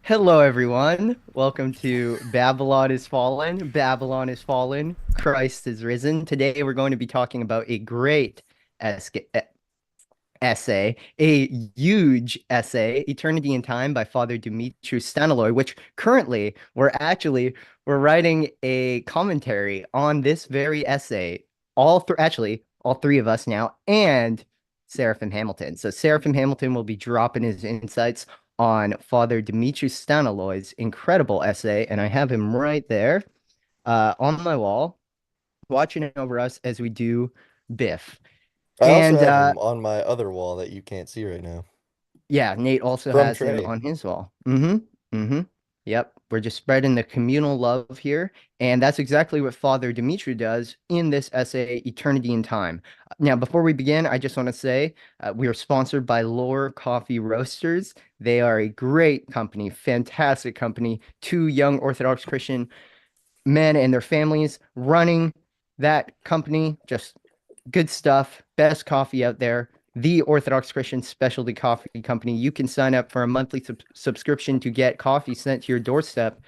Hello, everyone. Welcome to Babylon is Fallen. Babylon is Fallen. Christ is risen. Today, we're going to be talking about a great es essay, a huge essay, Eternity in Time by Father Dumitru Staniloae, which currently we're writing a commentary on this very essay. All three of us now, and Seraphim Hamilton. So Seraphim Hamilton will be dropping his insights on Father Dumitru Staniloae's incredible essay, and I have him right there on my wall, watching it over us as we do Biff. I also And have him on my other wall that you can't see right now. Yeah, Nate also From has him Trey. on his wall. Mm-hmm. Yep. We're just spreading the communal love here. And that's exactly what Father Dimitri does in this essay, Eternity in Time. Now, before we begin, I just want to say we are sponsored by Lore Coffee Roasters. They are a great company, fantastic company. Two young Orthodox Christian men and their families running that company. Just good stuff. Best coffee out there. The Orthodox Christian Specialty Coffee Company. You can sign up for a monthly subscription to get coffee sent to your doorstep,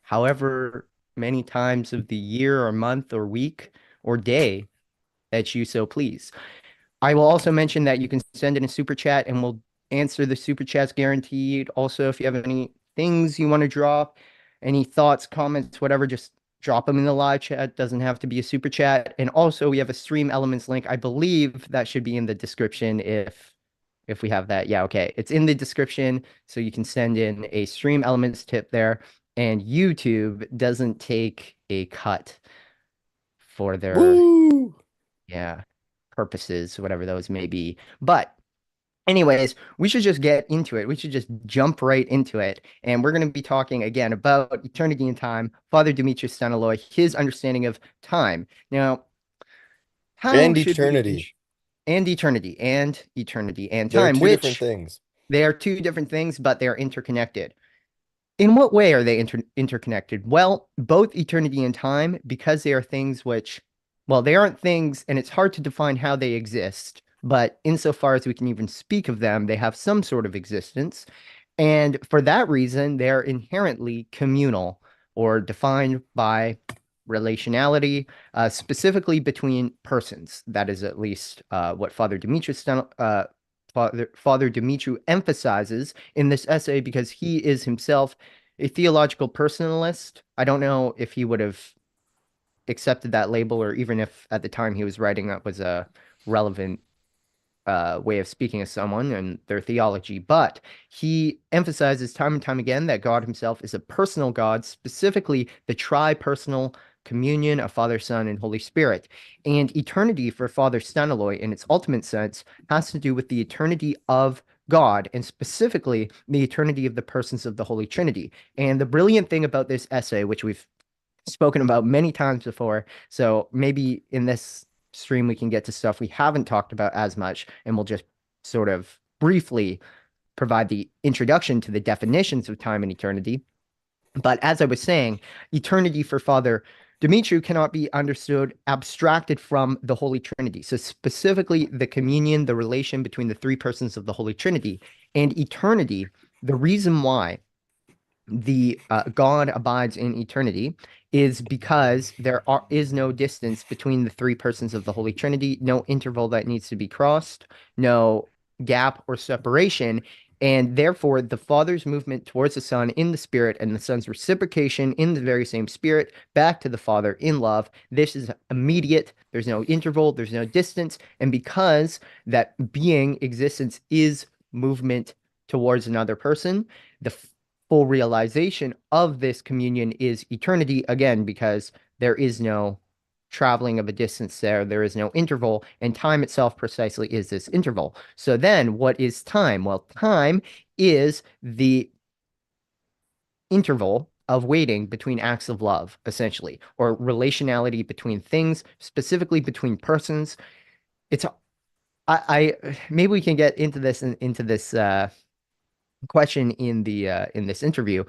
however many times of the year or month or week or day that you so please. I will also mention that you can send in a super chat and we'll answer the super chats guaranteed. Also, if you have any things you want to drop, any thoughts, comments, whatever, just drop them in the live chat. Doesn't have to be a super chat. And also, we have a Stream Elements link. I believe that should be in the description if we have that. Yeah, okay. It's in the description, so you can send in a Stream Elements tip there. And YouTube doesn't take a cut for their, Woo! yeah, purposes, whatever those may be. But anyways, we should just get into it. We should just jump right into it. And we're going to be talking again about eternity and time, Father Demetrius Staniloae, his understanding of time. Now, how And should we, eternity. and eternity and They're time, two different which things. they are two different things, but they are interconnected. In what way are they interconnected? Well, both eternity and time, because they are things which, well, they aren't things, and it's hard to define how they exist, but insofar as we can even speak of them, they have some sort of existence. And for that reason, they're inherently communal or defined by relationality, specifically between persons. That is at least what Father Dumitru emphasizes in this essay because he is himself a theological personalist. I don't know if he would have accepted that label or even if at the time he was writing that was a relevant way of speaking of someone and their theology, but he emphasizes time and time again that God himself is a personal God, specifically the tri-personal communion of Father, Son, and Holy Spirit. And eternity for Father Staniloae, in its ultimate sense, has to do with the eternity of God, and specifically the eternity of the persons of the Holy Trinity. And the brilliant thing about this essay, which we've spoken about many times before. So maybe in this stream we can get to stuff we haven't talked about as much, and we'll just sort of briefly provide the introduction to the definitions of time and eternity. But as I was saying, eternity for Father Dimitru cannot be understood abstracted from the Holy Trinity. So specifically the communion, the relation between the three persons of the Holy Trinity and eternity. The reason why the God abides in eternity is because is no distance between the three persons of the Holy Trinity, no interval that needs to be crossed, no gap or separation, and therefore the Father's movement towards the Son in the Spirit and the Son's reciprocation in the very same Spirit back to the Father in love. This is immediate. There's no interval, there's no distance, and because that being existence is movement towards another person, the full realization of this communion is eternity again, because there is no traveling of a distance there. There is no interval, and time itself precisely is this interval. So then, what is time? Well, time is the interval of waiting between acts of love, essentially, or relationality between things, specifically between persons. It's I maybe we can get into this question in this interview,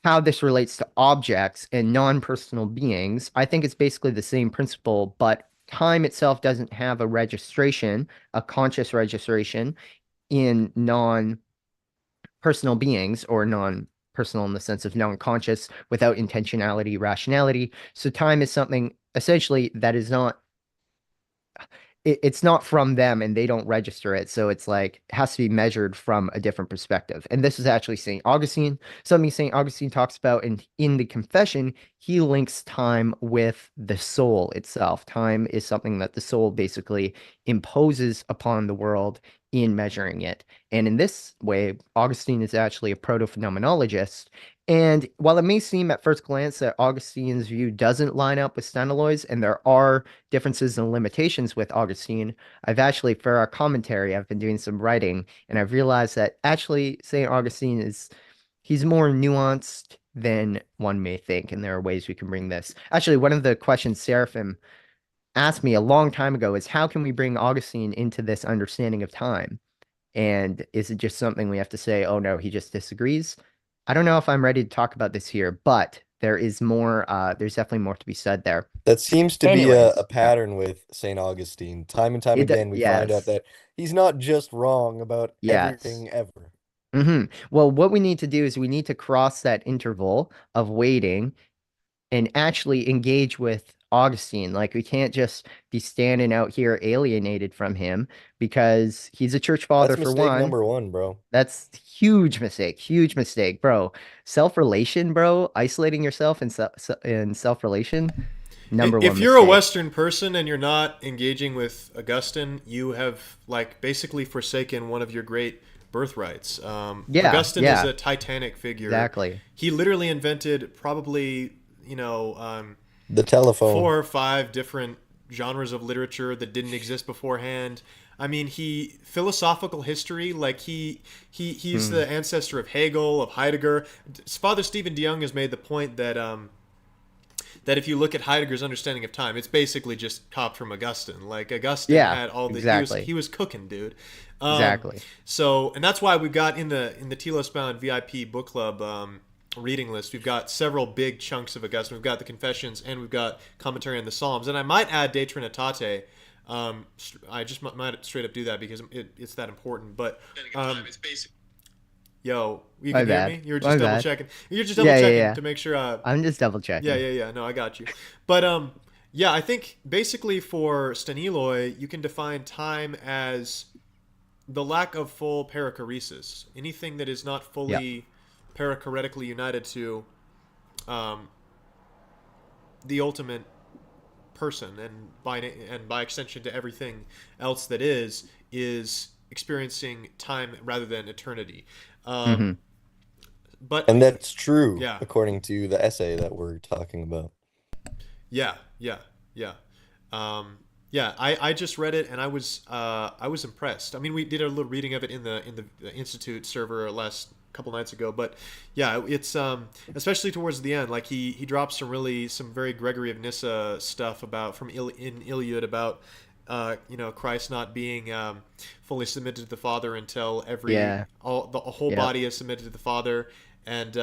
how this relates to objects and non-personal beings. I think it's basically the same principle, but time itself doesn't have a registration, a conscious registration in non-personal beings or non personal in the sense of non-conscious, without intentionality, rationality. So time is something essentially that is not it's not from them and they don't register it. So it's like it has to be measured from a different perspective. And this is actually St. Augustine, something St. Augustine talks about. And in the Confession, he links time with the soul itself. Time is something that the soul basically imposes upon the world in measuring it. And in this way, Augustine is actually a proto-phenomenologist. And while it may seem at first glance that Augustine's view doesn't line up with Staniloae's, and there are differences and limitations with Augustine, I've actually, for our commentary, I've been doing some writing, and I've realized that actually St. Augustine he's more nuanced than one may think, and there are ways we can bring this. Actually, one of the questions Seraphim asked me a long time ago is how can we bring Augustine into this understanding of time? And is it just something we have to say, oh no, he just disagrees? I don't know if I'm ready to talk about this here, but there's definitely more to be said there. That seems to be a Anyways, yeah. pattern with St. Augustine. Time and time again, we find out Yes. that he's not just wrong about Yes. everything ever. Well, what we need to do is we need to cross that interval of waiting and actually engage with Augustine. Like we can't just be standing out here alienated from him because he's a church father That's for mistake one. number one, bro. That's huge mistake, bro. Self-relation, bro, isolating yourself in self-relation, number If one you're a mistake. Western person and you're not engaging with Augustine, you have like basically forsaken one of your great birthrights. Yeah, Augustine is yeah, a titanic figure. exactly. He literally invented probably The telephone. 4 or 5 different genres of literature that didn't exist beforehand. I mean, he philosophical history, like he's Hmm. the ancestor of Hegel, of Heidegger. Father Stephen DeYoung has made the point that if you look at Heidegger's understanding of time, it's basically just copped from Augustine. Like Augustine Yeah, had all the exactly. he was cooking, dude. Um, Exactly. so and that's why we've got in the Telos Bound VIP book club reading list, we've got several big chunks of Augustine. We've got the Confessions and we've got commentary on the Psalms, and I might add De Trinitate. I just might straight up do that because it's that important. But yo, you My can hear bad. me. You're My just double bad. checking. You're just double Yeah, yeah, checking yeah. to make sure. I'm just double Yeah, checking. yeah, yeah. No, I got you. But yeah, I think basically for Staniloae, you can define time as the lack of full perichoresis. Anything that is not Yeah. fully perichoretically united to um, the ultimate person, and by extension to everything else that is experiencing time rather than eternity. Um, Hmm. but And that's true, yeah, according to the essay that we're talking about. yeah, yeah, yeah. Um, yeah, I just read it and I was impressed. I mean, we did a little reading of it in the Institute server last couple nights ago, but yeah, it's especially towards the end, like he drops some very Gregory of Nyssa stuff about in Iliad about Christ not being fully submitted to the Father until Yeah. a whole Yeah. body is submitted to the Father, and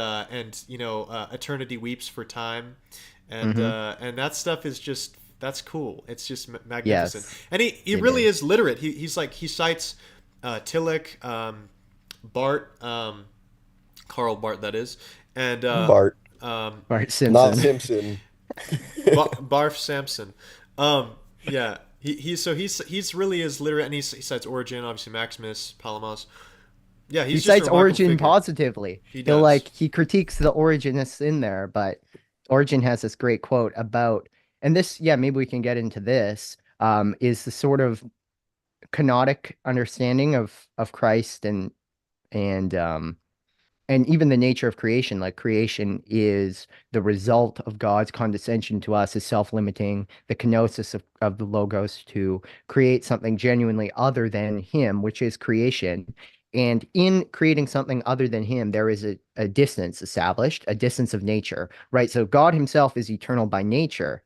eternity weeps for time, Hmm. and that stuff is just that's cool. It's just magnificent, Yes, and he it really is. is literate. He's like he cites Tillich, Bart, Karl Bart, that is, and Bart, um, Bart not Simpson. Simpson. Barf Sampson. Um, yeah, he's really is literate, and he cites Origin, obviously Maximus, Palamos. Yeah, He he's just a cites remarkable Origin figure. positively. He He'll does. he critiques the Originists in there, but Origin has this great quote about, and this, yeah, maybe we can get into this, is the sort of canonic understanding of Christ and and even the nature of creation. Like creation is the result of God's condescension to us, is self-limiting, the kenosis of the Logos to create something genuinely other than him, which is creation. And in creating something other than him, there is a distance established, a distance of nature, right? So God himself is eternal by nature,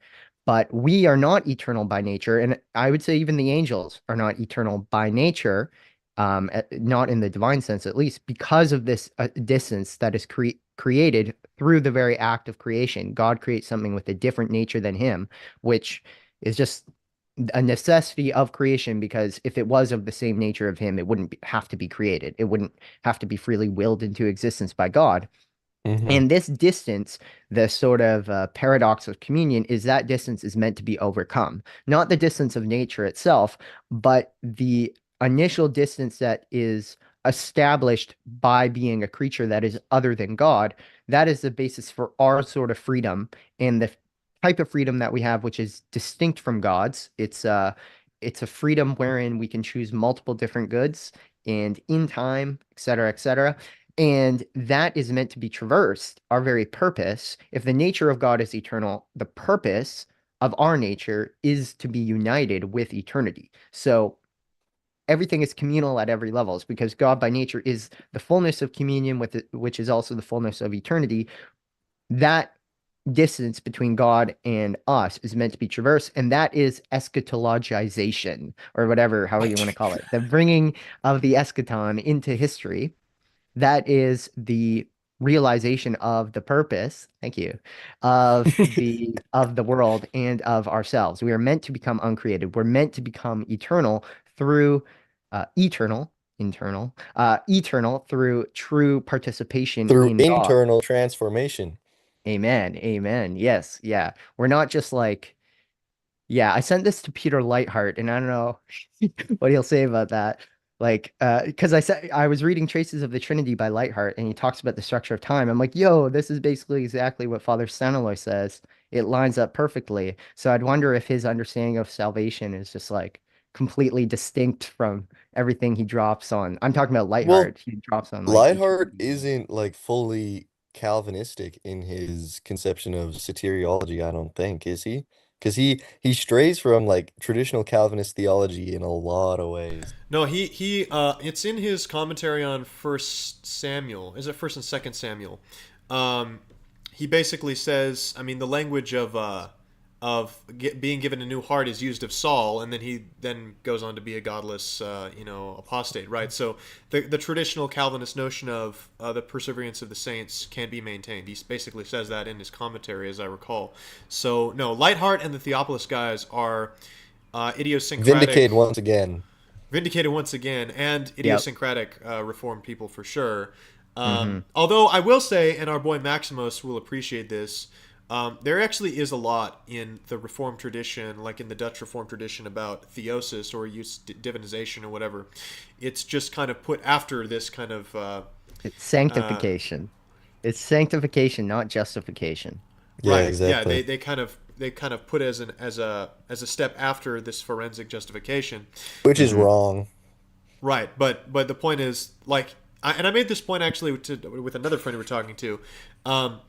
but we are not eternal by nature. And I would say even the angels are not eternal by nature, not in the divine sense, at least, because of this distance that is created through the very act of creation. God creates something with a different nature than him, which is just a necessity of creation, because if it was of the same nature of him, it wouldn't have to be created. It wouldn't have to be freely willed into existence by God. Mm-hmm. And this distance, the sort of paradox of communion, is that distance is meant to be overcome. Not the distance of nature itself, but the initial distance that is established by being a creature that is other than God. That is the basis for our sort of freedom and the type of freedom that we have, which is distinct from God's. It's a freedom wherein we can choose multiple different goods and in time, et cetera, et cetera. And that is meant to be traversed, our very purpose. If the nature of God is eternal, the purpose of our nature is to be united with eternity. So everything is communal at every levels because God by nature is the fullness of communion with it, which is also the fullness of eternity. That distance between God and us is meant to be traversed, and that is eschatologization, or whatever, however you want to call it, the bringing of the eschaton into history. That is the realization of the purpose, thank you, of the world and of ourselves. We are meant to become uncreated. We're meant to become eternal through eternal through true participation Through in God. internal transformation. Amen. Amen. Yes. Yeah. We're not just like, yeah, I sent this to Peter Lightheart, and I don't know what he'll say about that. Like, because I was reading Traces of the Trinity by Lightheart, and he talks about the structure of time. I'm like, yo, this is basically exactly what Father Staniloae says. It lines up perfectly. So I'd wonder if his understanding of salvation is just like completely distinct from everything he drops on. I'm talking about Well, Lightheart. He drops on like Lightheart eternity. isn't like fully Calvinistic in his conception of soteriology, I don't think, is he? Because he strays from like traditional Calvinist theology in a lot of ways. No, it's in his commentary on First Samuel. Is it First and Second Samuel? Um, he basically says, I mean, the language of being given a new heart is used of Saul, and then he then goes on to be a godless, apostate, right? So the traditional Calvinist notion of the perseverance of the saints can be maintained. He basically says that in his commentary, as I recall. So no, Lightheart and the Theophilus guys are idiosyncratic. Vindicated once again, and Yep. idiosyncratic Reformed people for sure. Hmm. Although I will say, and our boy Maximus will appreciate this, there actually is a lot in the Reformed tradition, like in the Dutch Reformed tradition, about theosis or use divinization or whatever. It's just kind of put after this kind of It's uh, sanctification. It's sanctification, not justification. Yeah, right. Yeah, exactly. they kind of put as a step after this forensic justification. Which is Hmm. wrong. Right, but the point is, like, and I made this point actually with another friend we were talking to. Um,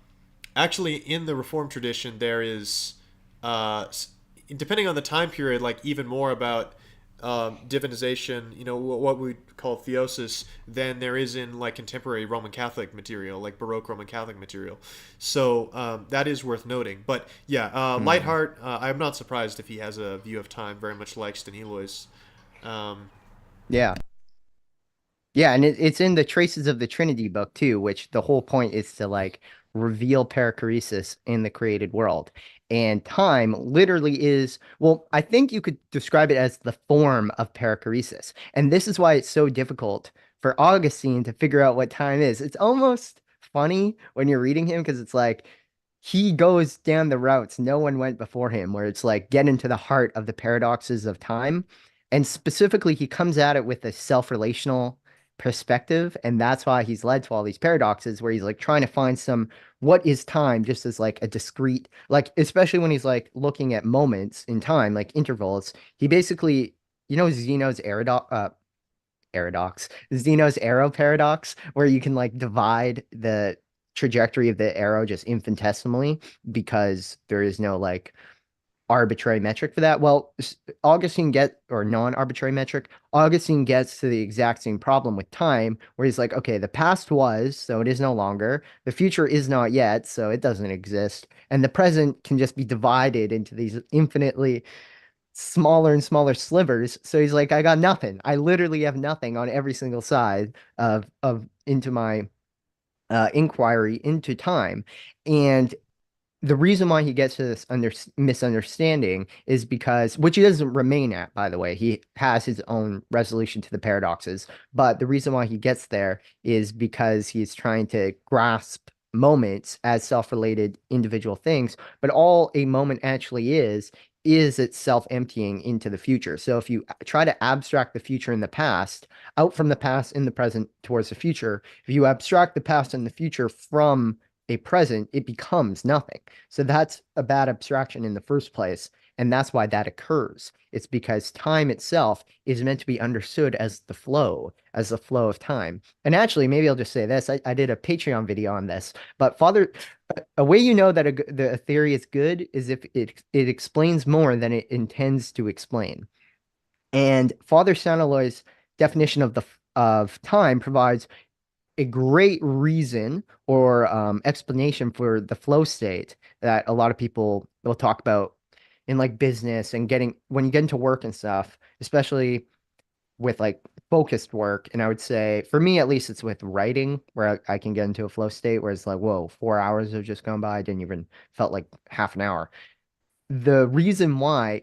Actually, in the Reformed tradition, there is, depending on the time period, like even more about divinization. What we call theosis, than there is in like contemporary Roman Catholic material, like Baroque Roman Catholic material. So that is worth noting. But yeah, Hmm. Lightheart, I'm not surprised if he has a view of time very much like Staniloae's. Um, Yeah. Yeah, and it's in the Traces of the Trinity book too, which the whole point is to like reveal perichoresis in the created world. And time literally is, well, I think you could describe it as the form of perichoresis. And this is why it's so difficult for Augustine to figure out what time is. It's almost funny when you're reading him because it's like he goes down the routes no one went before him, where it's like get into the heart of the paradoxes of time. And specifically, he comes at it with a self-relational perspective, and that's why he's led to all these paradoxes where he's like trying to find some what is time just as like a discrete, like especially when he's like looking at moments in time, like intervals. He basically, Zeno's Zeno's arrow paradox, where you can like divide the trajectory of the arrow just infinitesimally because there is no like arbitrary metric for that. Well, or non-arbitrary metric, Augustine gets to the exact same problem with time, where he's like, okay, the past was, so it is no longer. The future is not yet, so it doesn't exist. And the present can just be divided into these infinitely smaller and smaller slivers. So he's like, I got nothing. I literally have nothing on every single side of into my inquiry into time. And the reason why he gets to this misunderstanding is because, which he doesn't remain at, by the way, he has his own resolution to the paradoxes. But the reason why he gets there is because he's trying to grasp moments as self-related individual things, but all a moment actually is itself emptying into the future. So if you try to abstract the future and the past out from the past in the present towards the future, if you abstract the past and the future from a present, it becomes nothing. So that's a bad abstraction in the first place. And that's why that occurs. It's because time itself is meant to be understood as the flow of time. And actually, maybe I'll just say this. I did a Patreon video on this, but a way you know that the theory is good is if it explains more than it intends to explain. And Father Staniloae's definition of time provides a great reason or explanation for the flow state that a lot of people will talk about in like business and getting when you get into work and stuff, especially with like focused work. And I would say for me, at least, it's with writing where I can get into a flow state where it's like, whoa, 4 hours have just gone by. I didn't even felt like half an hour. The reason why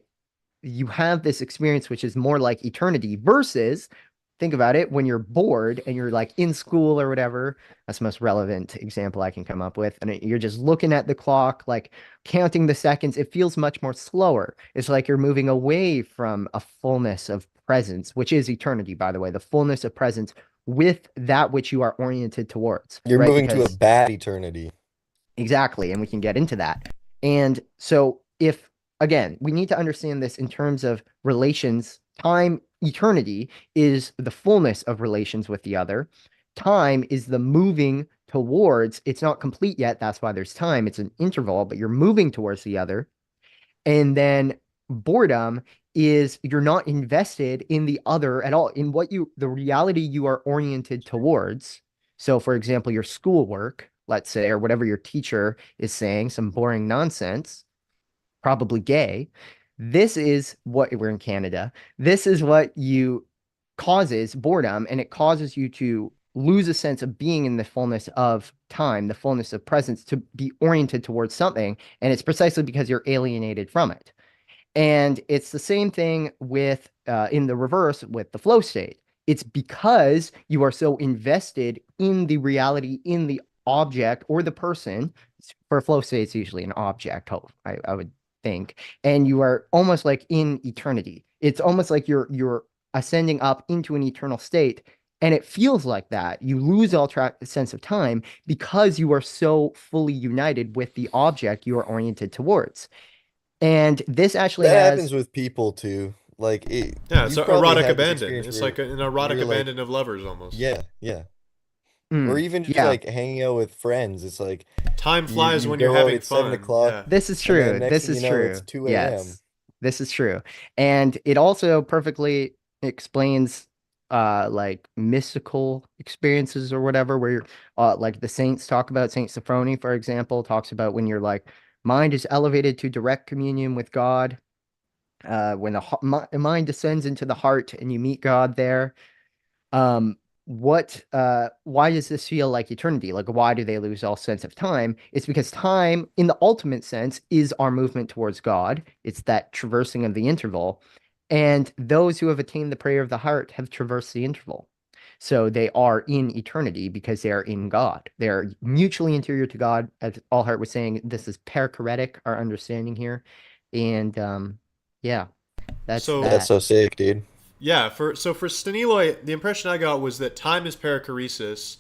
you have this experience, which is more like eternity versus think about it when you're bored and you're like in school or whatever. That's the most relevant example I can come up with. And you're just looking at the clock, like counting the seconds. It feels much more slower. It's like you're moving away from a fullness of presence, which is eternity, by the way, the fullness of presence with that which you are oriented towards, You're right? moving to a Because bad eternity. exactly. And we can get into that. And so, if again, we need to understand this in terms of relations, time, eternity is the fullness of relations with the other. Time is the moving towards, it's not complete yet. That's why there's time. It's an interval, but you're moving towards the other. And then boredom is you're not invested in the other at all, in the reality you are oriented towards. So, for example, your schoolwork, let's say, or whatever your teacher is saying, some boring nonsense, probably gay. This is what we're in Canada. This is what you causes boredom, and it causes you to lose a sense of being in the fullness of time, the fullness of presence, to be oriented towards something. And it's precisely because you're alienated from it. And it's the same thing with in the reverse with the flow state. It's because you are so invested in the reality, in the object or the person. For flow state, it's usually an object, I would think. And you are almost like in eternity. It's almost like you're ascending up into an eternal state. And it feels like that. You lose all sense of time because you are so fully united with the object you are oriented towards. And this actually That happens has, with people too. Like Yeah, you've so probably erotic had this abandon. experience It's where like an erotic you're like, abandon of lovers almost. yeah, yeah. Or even just yeah, like hanging out with friends. It's like Time you flies you when you're go out having at seven fun. o'clock, Yeah. this is and then true. next This thing you is know, it's true. 2 a.m. Yes, this is true. And it also perfectly explains like mystical experiences or whatever, where you're like the saints talk about. Saint Sophrony, for example, talks about when your like mind is elevated to direct communion with God, when the mind descends into the heart and you meet God there. Why does this feel like eternity? Like, why do they lose all sense of time? It's because time, in the ultimate sense, is our movement towards God. It's that traversing of the interval. And those who have attained the prayer of the heart have traversed the interval. So they are in eternity because they are in God. They're mutually interior to God. As Allheart was saying, this is perichoretic, our understanding here. And yeah, that's So That's that. so sick, dude. yeah, for Staniloae, the impression I got was that time is perichoresis.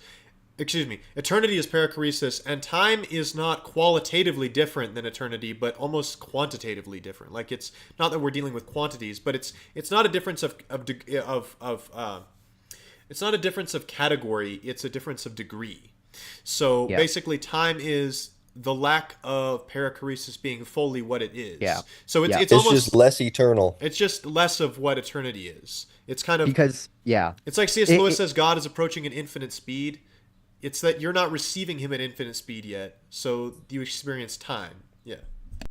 Excuse me, eternity is perichoresis, and time is not qualitatively different than eternity, but almost quantitatively different. Like it's not that we're dealing with quantities, but it's not a difference of it's not a difference of category. It's a difference of degree. So Yeah, basically, time is the lack of perichoresis being fully what it yeah, is. So yeah. it's It's just almost less eternal. it's just less of what eternity is. It's kind of Because yeah, it's like C.S. it, Lewis it says God is approaching an infinite speed. It's that you're not receiving him at infinite speed yet, so you experience time. Yeah.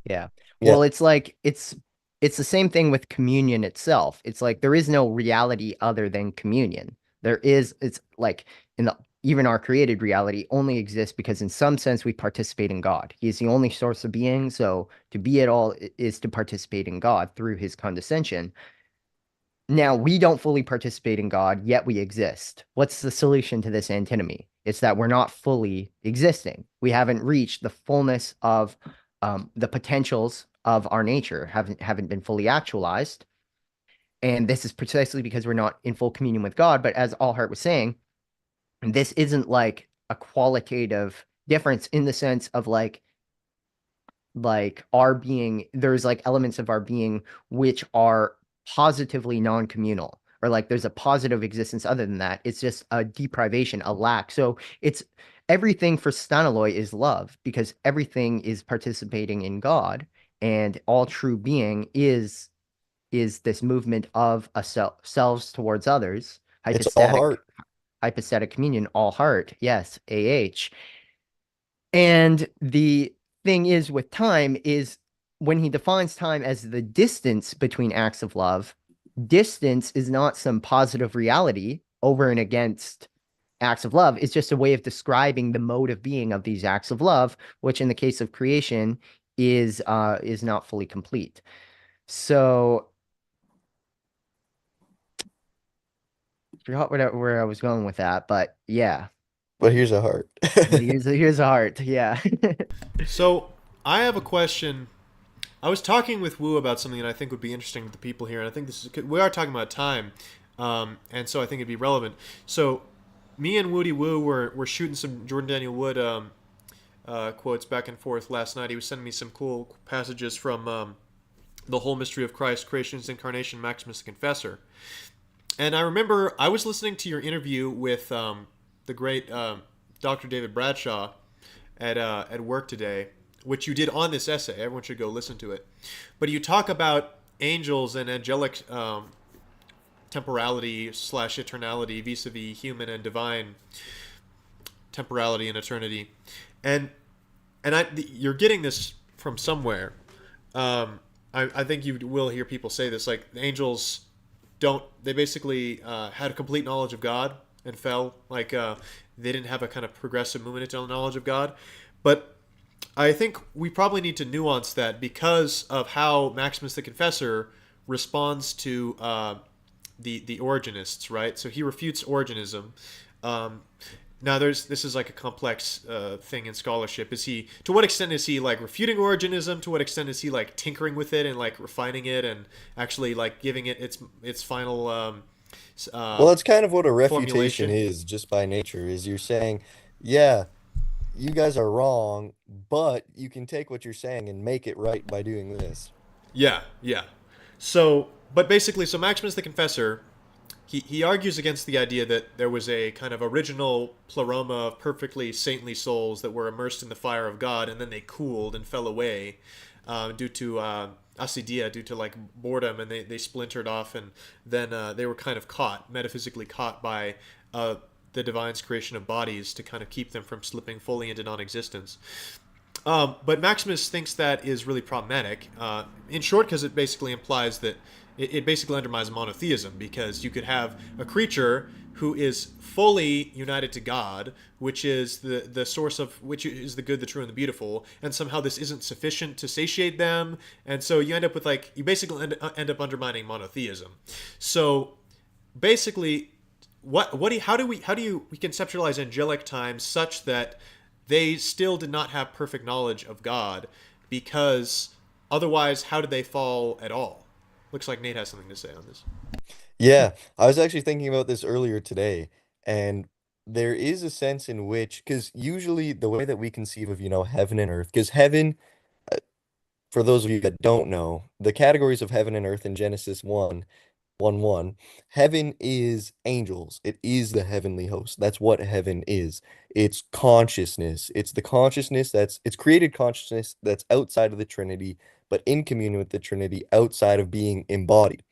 yeah. Yeah. Well, it's like it's the same thing with communion itself. It's like there is no reality other than communion. It's like in the even our created reality only exists because in some sense we participate in God. He is the only source of being, so to be at all is to participate in God through his condescension. Now, we don't fully participate in God, yet we exist. What's the solution to this antinomy? It's that we're not fully existing. We haven't reached the fullness of the potentials of our nature, haven't been fully actualized. And this is precisely because we're not in full communion with God. But as Allhart was saying, this isn't like a qualitative difference in the sense of like our being, there's like elements of our being which are positively non-communal, or like there's a positive existence other than that. It's just a deprivation, a lack. So it's everything for Staniloae is love, because everything is participating in God, and all true being is this movement of a selves towards others, It's all heart. hypostatic communion, all heart. Yes, AH. And the thing is with time is when he defines time as the distance between acts of love, distance is not some positive reality over and against acts of love. It's just a way of describing the mode of being of these acts of love, which in the case of creation is not fully complete. So I forgot where I was going with that, but yeah. But here's a heart. But here's a heart. Yeah. So I have a question. I was talking with Wu about something that I think would be interesting to the people here, and I think this is we are talking about time, and so I think it'd be relevant. So me and Woody Wu were shooting some Jordan Daniel Wood quotes back and forth last night. He was sending me some cool passages from the whole mystery of Christ, creation's incarnation, Maximus the Confessor. And I remember I was listening to your interview with the great Dr. David Bradshaw at work today, which you did on this essay. Everyone should go listen to it. But you talk about angels and angelic temporality / eternality vis-a-vis human and divine temporality and eternity, and you're getting this from somewhere. I think you will hear people say this, like the angels they basically had a complete knowledge of God and fell, like they didn't have a kind of progressive movement into knowledge of God. But I think we probably need to nuance that because of how Maximus the Confessor responds to the Origenists, right? So he refutes Origenism. Now, this is like a complex thing in scholarship. To what extent is he like refuting Origenism? To what extent is he like tinkering with it and like refining it and actually like giving it its final Well, it's kind of what a refutation formulation? is, just by nature, is you're saying, yeah, you guys are wrong, but you can take what you're saying and make it right by doing this. Yeah, yeah. So, but basically, so Maximus the Confessor, he argues against the idea that there was a kind of original pleroma of perfectly saintly souls that were immersed in the fire of God, and then they cooled and fell away due to acedia, due to like boredom, and they splintered off, and then they were kind of metaphysically caught by the divine's creation of bodies to kind of keep them from slipping fully into non-existence. But Maximus thinks that is really problematic. In short, because it basically implies that it basically undermines monotheism, because you could have a creature who is fully united to God, which is the source of which is the good, the true, and the beautiful, and somehow this isn't sufficient to satiate them, and so you end up with you basically end up undermining monotheism. So basically, how do we conceptualize angelic times such that they still did not have perfect knowledge of God, because otherwise, how did they fall at all? Looks like Nate has something to say on this. Yeah, I was actually thinking about this earlier today, and there is a sense in which, because usually the way that we conceive of, heaven and earth, because heaven, for those of you that don't know, the categories of heaven and earth in Genesis 1:1, heaven is angels. It is the heavenly host. That's what heaven is. It's consciousness. It's created consciousness that's outside of the Trinity, but in communion with the Trinity, outside of being embodied.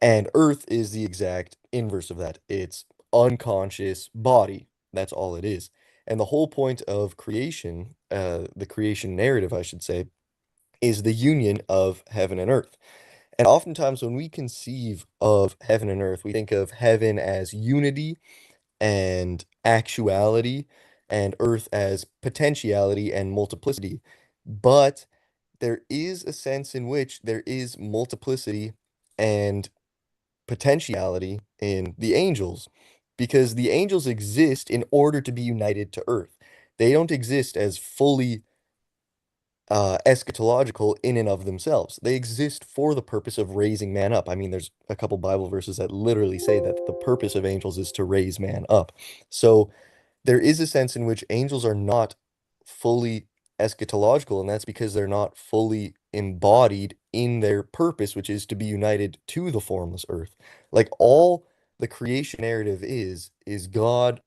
And earth is the exact inverse of that. It's unconscious body. That's all it is. And the whole point of creation, the creation narrative, I should say, is the union of heaven and earth. And oftentimes, when we conceive of heaven and earth, we think of heaven as unity and actuality, and earth as potentiality and multiplicity. But there is a sense in which there is multiplicity and potentiality in the angels. because the angels exist in order to be united to earth. They don't exist as fully eschatological in and of themselves. They exist for the purpose of raising man up. I mean, there's a couple Bible verses that literally say that the purpose of angels is to raise man up. So there is a sense in which angels are not fully eschatological, and that's because they're not fully embodied in their purpose, which is to be united to the formless earth. Like all the creation narrative is God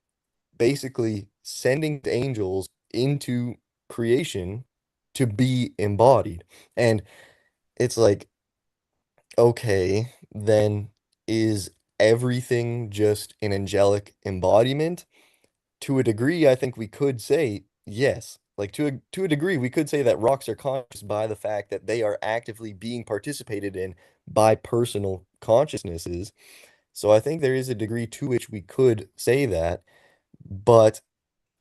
basically sending the angels into creation to be embodied. And it's like, okay, then is everything just an angelic embodiment? To a degree, I think we could say yes. Like to a degree, we could say that rocks are conscious by the fact that they are actively being participated in by personal consciousnesses. So I think there is a degree to which we could say that, but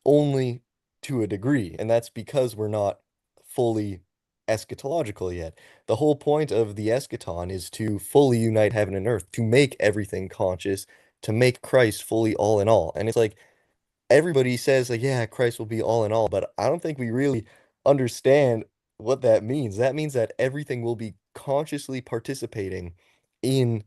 only to a degree, and that's because we're not fully eschatological yet. The whole point of the eschaton is to fully unite heaven and earth, to make everything conscious, to make Christ fully all in all. And it's like everybody says like, yeah, Christ will be all in all, but I don't think we really understand what that means. That means that everything will be consciously participating in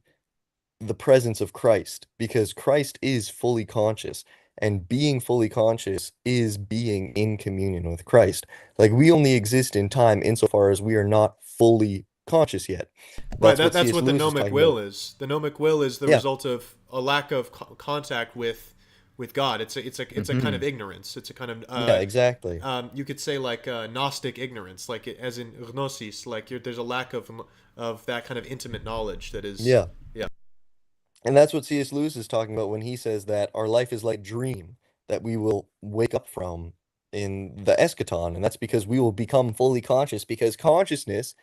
the presence of Christ because Christ is fully conscious, and being fully conscious is being in communion with Christ. Like we only exist in time insofar as we are not fully conscious yet. Right. That's what That's C.S. what the Lewis is gnomic talking about. will is. The gnomic will is the Yeah, result of a lack of contact with God. It's a kind Hmm. of ignorance. It's a kind of yeah, exactly. you could say like Gnostic ignorance, like as in gnosis. Like there's a lack of that kind of intimate knowledge that is. Yeah. Yeah. And that's what C.S. Lewis is talking about when he says that our life is like a dream that we will wake up from in the eschaton. And that's because we will become fully conscious because consciousness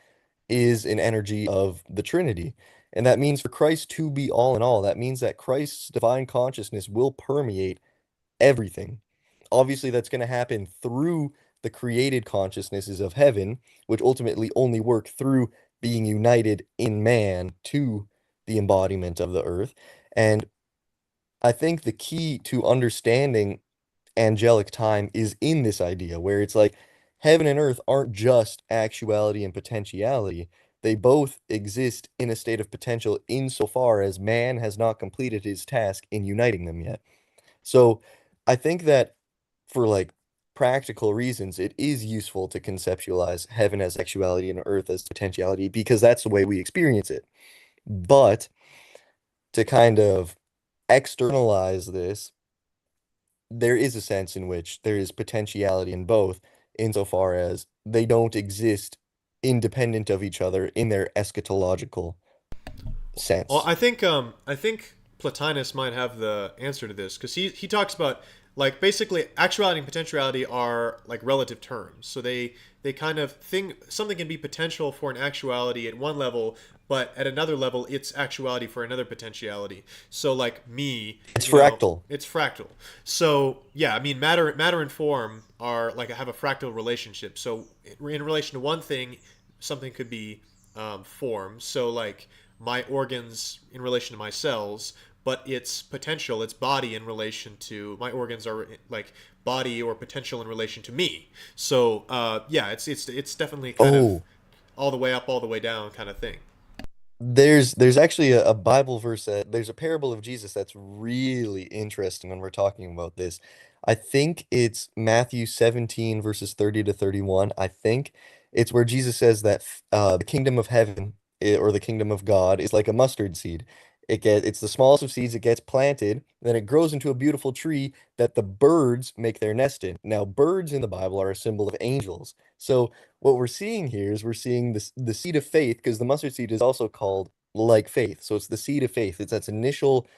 is an energy of the Trinity. And that means for Christ to be all in all, that means that Christ's divine consciousness will permeate everything. Obviously, that's going to happen through the created consciousnesses of heaven, which ultimately only work through being united in man to the embodiment of the earth. And I think the key to understanding angelic time is in this idea where it's like heaven and earth aren't just actuality and potentiality. They both exist in a state of potential insofar as man has not completed his task in uniting them yet. So I think that for like practical reasons, it is useful to conceptualize heaven as actuality and earth as potentiality because that's the way we experience it. But to kind of externalize this, there is a sense in which there is potentiality in both, insofar as they don't exist independent of each other in their eschatological Well, sense. I think Plotinus might have the answer to this because he talks about like basically actuality and potentiality are like relative terms. So they kind of think something can be potential for an actuality at one level, but at another level it's actuality for another potentiality. So like me, It's you know, fractal. it's fractal. So yeah, I mean matter and form are like have a fractal relationship. So in relation to one thing, something could be form. So like my organs in relation to my cells, but its potential, its body in relation to my organs are like body or potential in relation to me. So yeah, it's definitely kind of Oh, all the way up, all the way down kind of thing. there's actually a Bible verse that there's a parable of Jesus that's really interesting when we're talking about this. I think it's Matthew 17 verses 30 to 31. I think it's where Jesus says that the kingdom of heaven or the kingdom of God is like a mustard seed. It's the smallest of seeds, it gets planted, then it grows into a beautiful tree that the birds make their nest in. Now, birds in the Bible are a symbol of angels. So what we're seeing here is we're seeing the seed of faith, because the mustard seed is also called like faith. So it's the seed of faith. It's that initial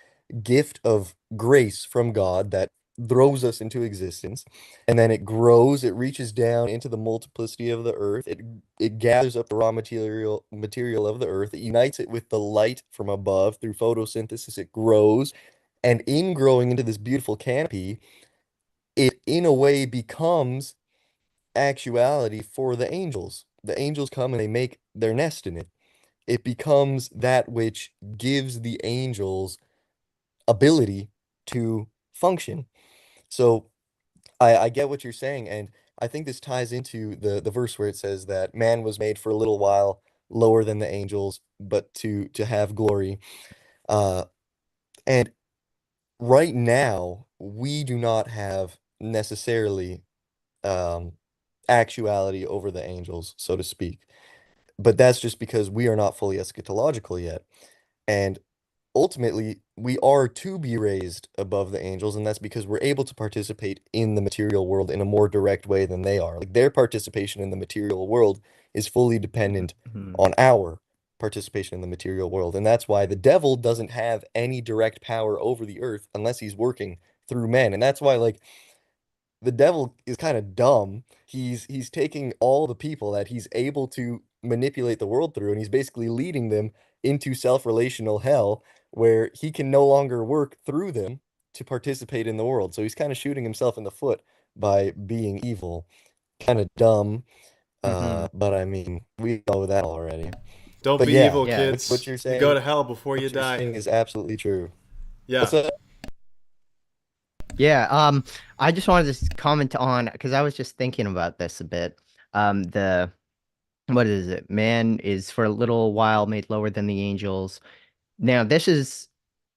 gift of grace from God that throws us into existence. And then it grows, it reaches down into the multiplicity of the earth. It gathers up the raw material of the earth. It unites it with the light from above through photosynthesis. It grows. And in growing into this beautiful canopy, it in a way becomes actuality for the angels. The angels come and they make their nest in it. It becomes that which gives the angels ability to function. So I get what you're saying, and I think this ties into the verse where it says that man was made for a little while lower than the angels, but to have glory. Uh, and right now, we do not have necessarily um, actuality over the angels, so to speak. But that's just because we are not fully eschatological yet. And ultimately, we are to be raised above the angels, and that's because we're able to participate in the material world in a more direct way than they are. Like their participation in the material world is fully dependent Mhm. on our participation in the material world. And that's why the devil doesn't have any direct power over the earth unless he's working through men. And that's why, like, the devil is kind of dumb. He's taking all the people that he's able to manipulate the world through, and he's basically leading them into self-relational hell where he can no longer work through them to participate in the world. So he's kind of shooting himself in the foot by being evil. Kind of dumb, Mhm. but I mean, we know that already. Don't But be yeah, evil, Yeah. what kids. You go to hell before you you're die. saying is absolutely true. Yeah. What's up? Yeah. I just wanted to comment on because I was just thinking about this a bit. The what is it? Man is for a little while made lower than the angels. Now, this is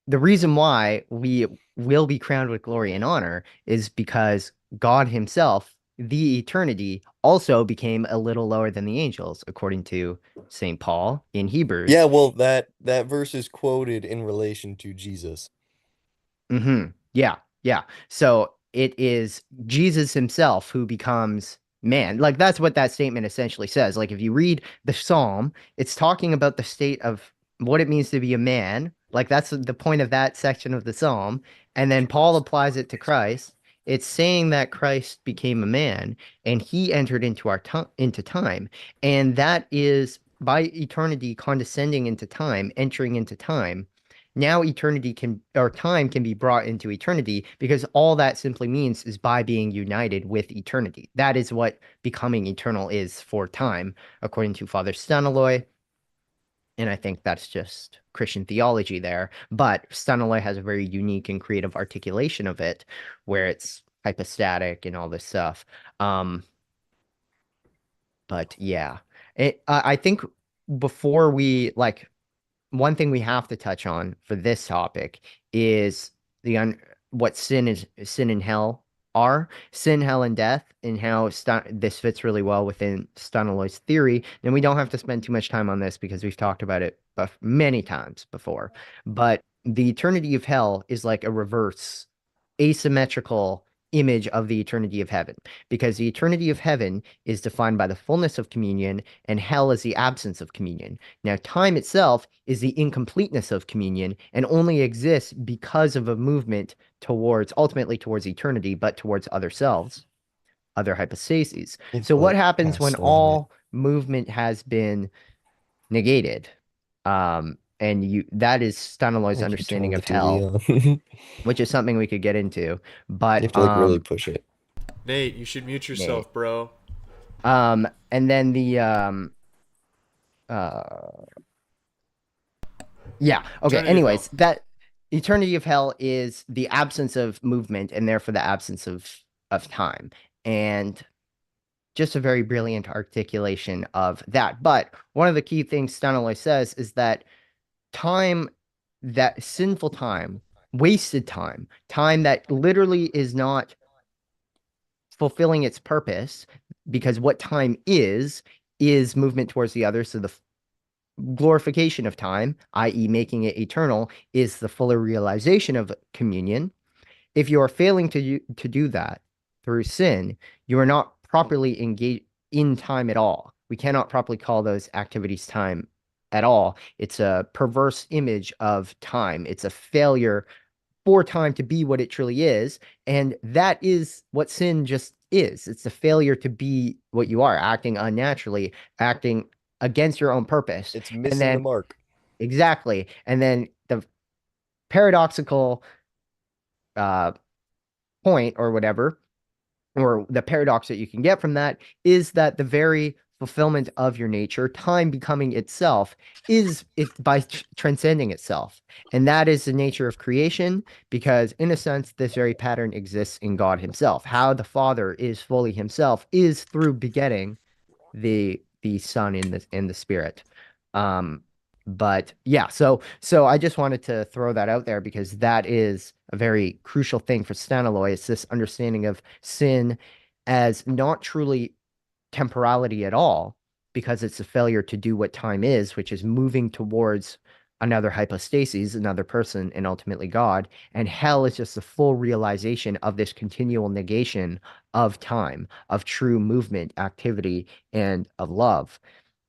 the reason why we will be crowned with glory and honor is because God Himself, the eternity, also became a little lower than the angels, according to St. Paul in Yeah, Hebrews. well, that verse is quoted in relation to Jesus. Yeah, yeah. So it is Jesus himself who becomes man. Like that's what that statement essentially says. Like if you read the Psalm, it's talking about the state of what it means to be a man. Like that's the point of that section of the Psalm. And then Paul applies it to Christ. It's saying that Christ became a man and he entered into our into time. And that is by eternity condescending into time, entering into time now eternity can or time can be brought into eternity because all that simply means is by being united with eternity. That is what becoming eternal is for time, according to Father Staniloae. And I think that's just Christian theology there. But Staniloae has a very unique and creative articulation of it, where it's hypostatic and all this stuff. Um, but yeah, I think before we like one thing we have to touch on for this topic is the what sin and hell are sin, hell, and death, and how this fits really well within Staniloae's theory. And we don't have to spend too much time on this because we've talked about it many times before. But the eternity of hell is like a reverse, asymmetrical image of the eternity of heaven because the eternity of heaven is defined by the fullness of communion and hell is the absence of communion. Now, time itself is the incompleteness of communion and only exists because of a movement towards, ultimately towards eternity, but towards other selves, other hypostases. It's So, what like happens when Passover. all movement has been negated? And that is Staniloae's Like you understanding turn the of TV hell, on. You which is something we could get into. have But to like really push it. Nate, you should mute Nate. yourself, bro. And then the uh yeah. Okay. Eternity of hell. Anyways, that eternity of hell is the absence of movement and therefore the absence of time. And just a very brilliant articulation of that. But one of the key things Stanley says is that time, that sinful time, wasted time, time that literally is not fulfilling its purpose, because what time is movement towards the other. So the glorification of time, i.e., making it eternal, is the fuller realization of communion. If you are failing to do that through sin, you are not properly engaged in time at all. We cannot properly call those activities time at all. It's a perverse image of time. It's a failure for time to be what it truly is. And that is what sin just is. It's a failure to be what you are, acting unnaturally, acting against your own purpose. It's And missing the then, mark. exactly. And then the paradoxical uh, point or whatever, or the paradox that you can get from that is that the very fulfillment of your nature, time becoming itself, is it by transcending itself. And that is the nature of creation, because in a sense, this very pattern exists in God himself. How the Father is fully himself is through begetting the Son in the Spirit. Um, but yeah, so I just wanted to throw that out there because that is a very crucial thing for Staniloae. It's this understanding of sin as not truly temporality at all, because it's a failure to do what time is, which is moving towards another hypostasis, another person, and ultimately God. And hell is just the full realization of this continual negation of time, of true movement, activity, and of love.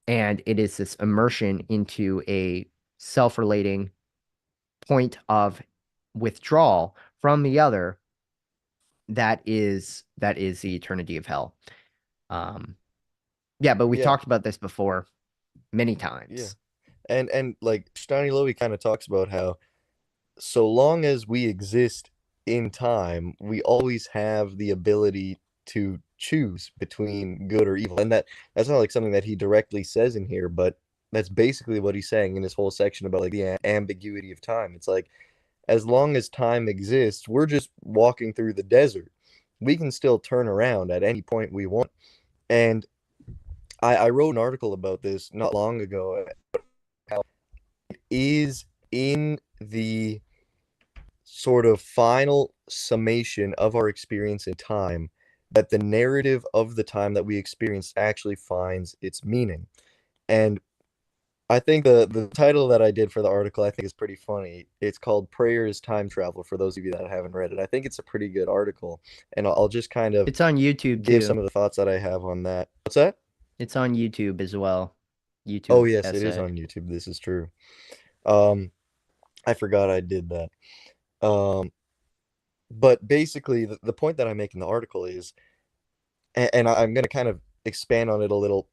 And it is this immersion into a self-relating point of withdrawal from the other that is the eternity of hell. Um, yeah, but we've Yeah, talked about this before many yeah. times. And like Staniloae kind of talks about how so long as we exist in time, we always have the ability to choose between good or evil. And that's not like something that he directly says in here, but that's basically what he's saying in this whole section about like the ambiguity of time. It's like as long as time exists, we're just walking through the desert. We can still turn around at any point we want. And I wrote an article about this not long ago. How it is in the sort of final summation of our experience in time that the narrative of the time that we experience actually finds its meaning. And I think the title that I did for the article I think is pretty funny. It's called Prayer is Time Travel for those of you that haven't read it. I think it's a pretty good article, and I'll just kind of It's on YouTube give too. some of the thoughts that I have on that. What's that? It's on YouTube as well. Oh YouTube yes, it is essay. on YouTube. This is true. Um, I forgot I did that. Um, but basically, the point that I make in the article is, and I'm going to kind of expand on it a little,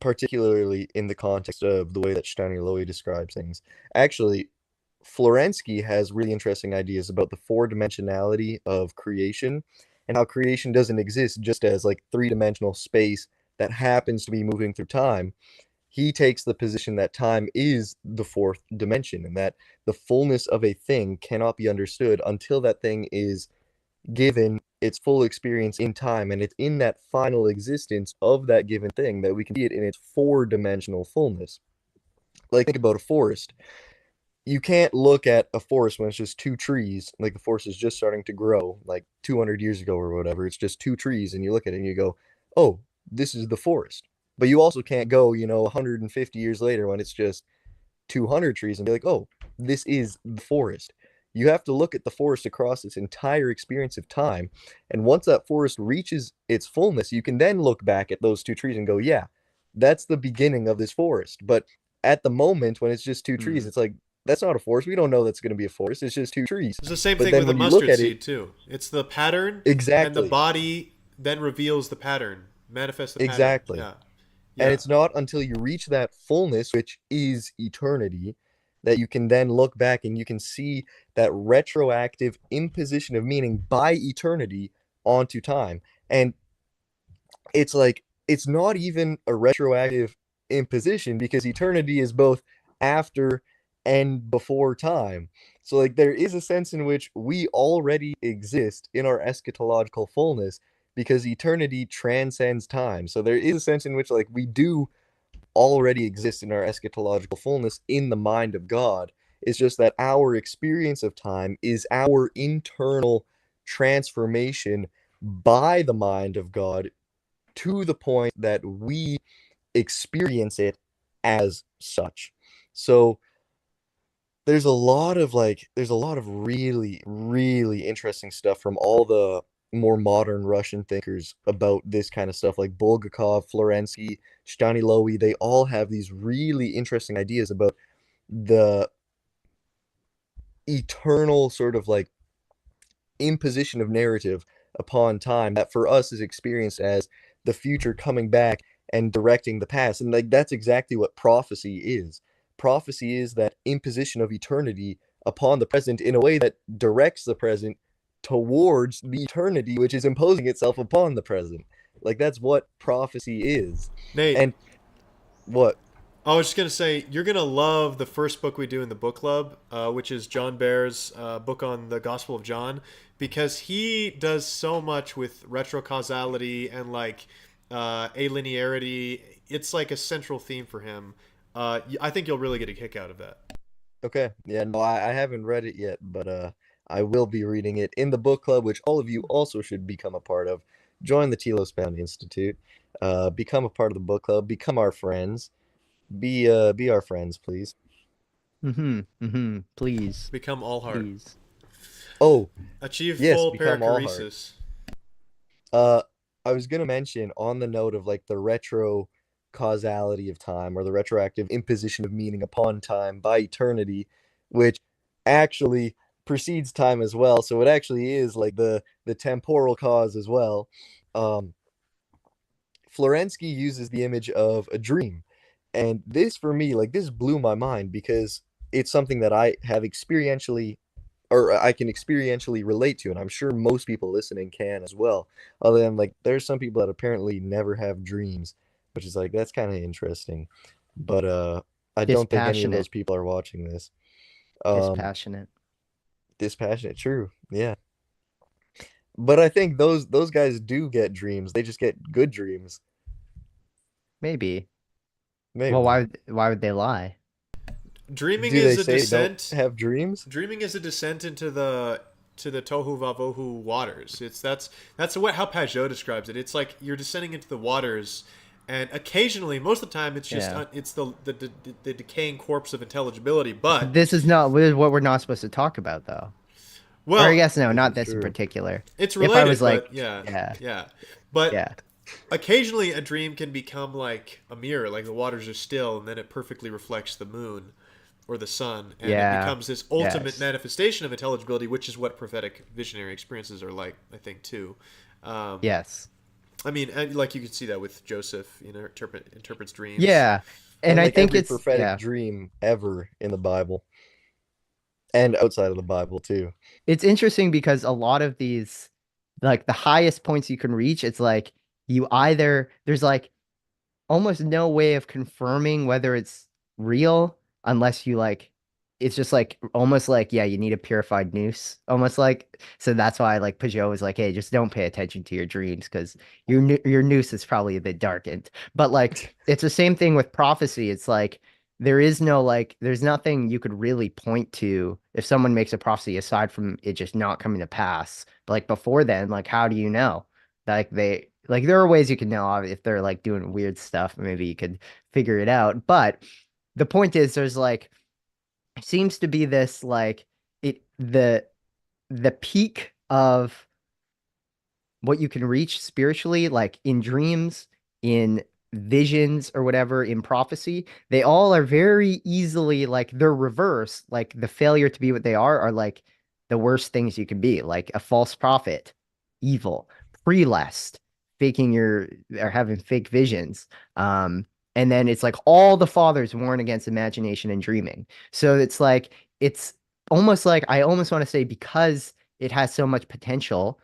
particularly in the context of the way that Staniloae describes things. Actually, Florensky has really interesting ideas about the four-dimensionality of creation and how creation doesn't exist just as like three-dimensional space that happens to be moving through time. He takes the position that time is the fourth dimension and that the fullness of a thing cannot be understood until that thing is given its full experience in time. And it's in that final existence of that given thing that we can see it in its four-dimensional fullness. Like, think about a forest. You can't look at a forest when it's just two trees, like the forest is just starting to grow, like 200 years ago or whatever. It's just two trees, and you look at it and you go, oh, this is the forest. But you also can't go, 150 years later when it's just 200 trees and be like, oh, this is the forest. You have to look at the forest across its entire experience of time. And once that forest reaches its fullness, you can then look back at those two trees and go, yeah, that's the beginning of this forest. But at the moment, when it's just two trees, Hmm. it's like, that's not a forest. We don't know that's going to be a forest. It's just two trees. It's the same But thing then with a when you look mustard at it, seed too. It's the pattern, and the exactly, body then reveals the pattern, manifests the pattern. exactly. Yeah, And yeah. it's not until you reach that fullness, which is eternity, that you can then look back and you can see that retroactive imposition of meaning by eternity onto time. And it's like, it's not even a retroactive imposition because eternity is both after and before time. So, like, there is a sense in which we already exist in our eschatological fullness because eternity transcends time. So, there is a sense in which, like, we do already exist in our eschatological fullness in the mind of God. It's just that our experience of time is our internal transformation by the mind of God to the point that we experience it as such. So there's a lot of really, really interesting stuff from all the more modern Russian thinkers about this kind of stuff, like Bulgakov, Florensky, Staniloae. They all have these really interesting ideas about the eternal sort of like imposition of narrative upon time that for us is experienced as the future coming back and directing the past. And like that's exactly what prophecy is. Prophecy is that imposition of eternity upon the present in a way that directs the present towards the eternity which is imposing itself upon the present. Like that's what prophecy is. Nate, And what? I was just gonna say you're gonna love the first book we do in the book club, which is John Bear's book on the Gospel of John, because he does so much with retrocausality and like alinearity. It's like a central theme for him. I think you'll really get a kick out of that. Okay. Yeah, no, I haven't read it yet, but I will be reading it in the book club, which all of you also should become a part of. Join the Telos Bound Institute. Become a part of the book club, become our friends. Be our friends, please. Please, Become all heart. please. Oh, Achieve yes, full become all heart. perichoresis. Uh, I was gonna mention on the note of like the retro causality of time or the retroactive imposition of meaning upon time by eternity, which actually precedes time as well. So it actually is like the temporal cause as well. Um, Florensky uses the image of a dream, and this for me, like this blew my mind because it's something that I have experientially or I can experientially relate to, and I'm sure most people listening can as well. Other than like, there's some people that apparently never have dreams, which is like that's kind of interesting. But I don't think any of those Dispassionate. people are watching this. Um, Dispassionate. Dispassionate, true, yeah. But I think those guys do get dreams. They just get good dreams, Maybe. Well, maybe. why would they lie? Dreaming Do they is a say they don't descent. have dreams? Dreaming is a descent into the tohu vavohu waters. That's what how Pajot describes it. It's like you're descending into the waters, and occasionally, most of the time, it's just Yeah. it's the decaying corpse of intelligibility. But This is not this is what we're not supposed to talk about, though. Or I well, guess no, This not is this in true. particular. it's If I was related. like, But yeah, yeah, yeah. But yeah, occasionally, a dream can become like a mirror, like the waters are still, and then it perfectly reflects the moon or the sun, and it yeah, becomes this ultimate yes, manifestation of intelligibility, which is what prophetic visionary experiences are like, I think, too. Um, yes, I mean, and like you can see that with Joseph, interprets dreams. yeah. And And I like think every it's prophetic yeah, dream ever in the Bible and outside of the Bible too. it's interesting because a lot of these, like the highest points you can reach, it's like you either there's like almost no way of confirming whether it's real unless you like it's just like almost like yeah, you need a purified noose almost like so that's why like Pajot was like hey, just don't pay attention to your dreams because your noose is probably a bit darkened. But like it's the same thing with prophecy. It's like there is no like there's nothing you could really point to if someone makes a prophecy aside from it just not coming to pass. But like before then, like how do you know? Like they like there are ways you can know if they're like doing weird stuff, maybe you could figure it out. But the point is there's like seems to be this like it the peak of what you can reach spiritually, like in dreams, in visions or whatever, in prophecy, they all are very easily like they're reverse. Like the failure to be what they are like the worst things you can be, like a false prophet, evil, prelest, faking your or having fake visions. And then it's like all the fathers warn against imagination and dreaming. So it's almost like I almost want to say because it has so much potential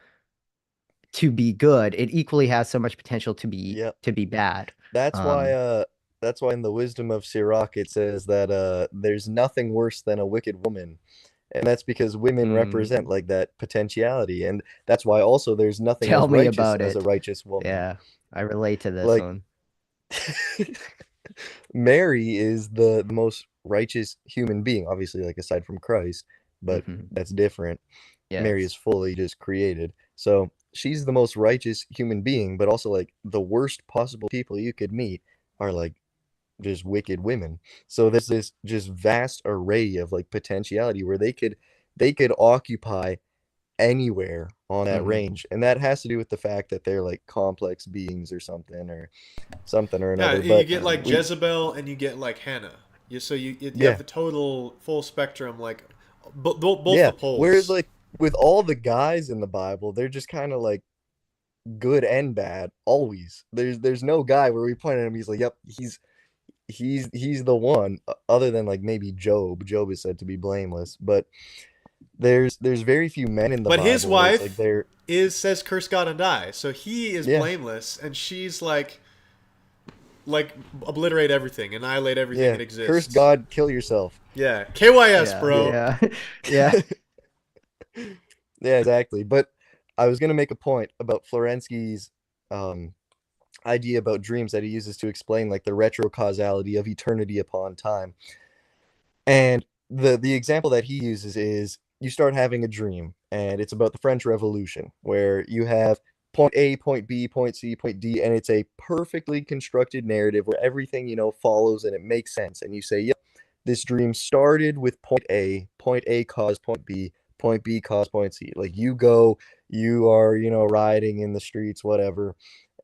to be good, it equally has so much potential Yep. to be bad. That's why Um, in the wisdom of Sirach it says that there's nothing worse than a wicked woman. And that's because women represent mm, like that potentiality. And that's why also there's nothing tell as me righteous about as a it. righteous woman. Yeah, I relate to this Like one. Mary is the most righteous human being, obviously, like aside from Christ, but Hmm. that's different. Mary is Yes. fully just created. So she's the most righteous human being, but also like the worst possible people you could meet are like just wicked women. So there's this just vast array of like potentiality where they could occupy anywhere on that Hmm. range. And that has to do with the fact that they're like complex beings or something or Yeah, another. you But get like we Jezebel and you get like Hannah. You have yeah, the total full spectrum, like both yeah. the Whereas poles. like with all the guys in the Bible, they're just kind of like good and bad always. There's no guy where we point at him, he's like, yep, he's the one, other than like maybe Job. Job is said to be blameless, but there's very few men in the But his Bible where it's like wife they're is says curse God and die. So he is yeah, blameless and she's like obliterate everything, annihilate everything yeah. that Curse exists. God, kill yourself. Yeah. KYS, Yeah, bro. yeah, yeah. Yeah, exactly. But I was gonna make a point about Florensky's um idea about dreams that he uses to explain like the retrocausality of eternity upon time. And the example that he uses is you start having a dream, and it's about the French Revolution, where you have point A, point B, point C, point D, and it's a perfectly constructed narrative where everything, follows and it makes sense. And you say, yep, this dream started with point A caused point B caused point C. Like you go, you are, riding in the streets, whatever,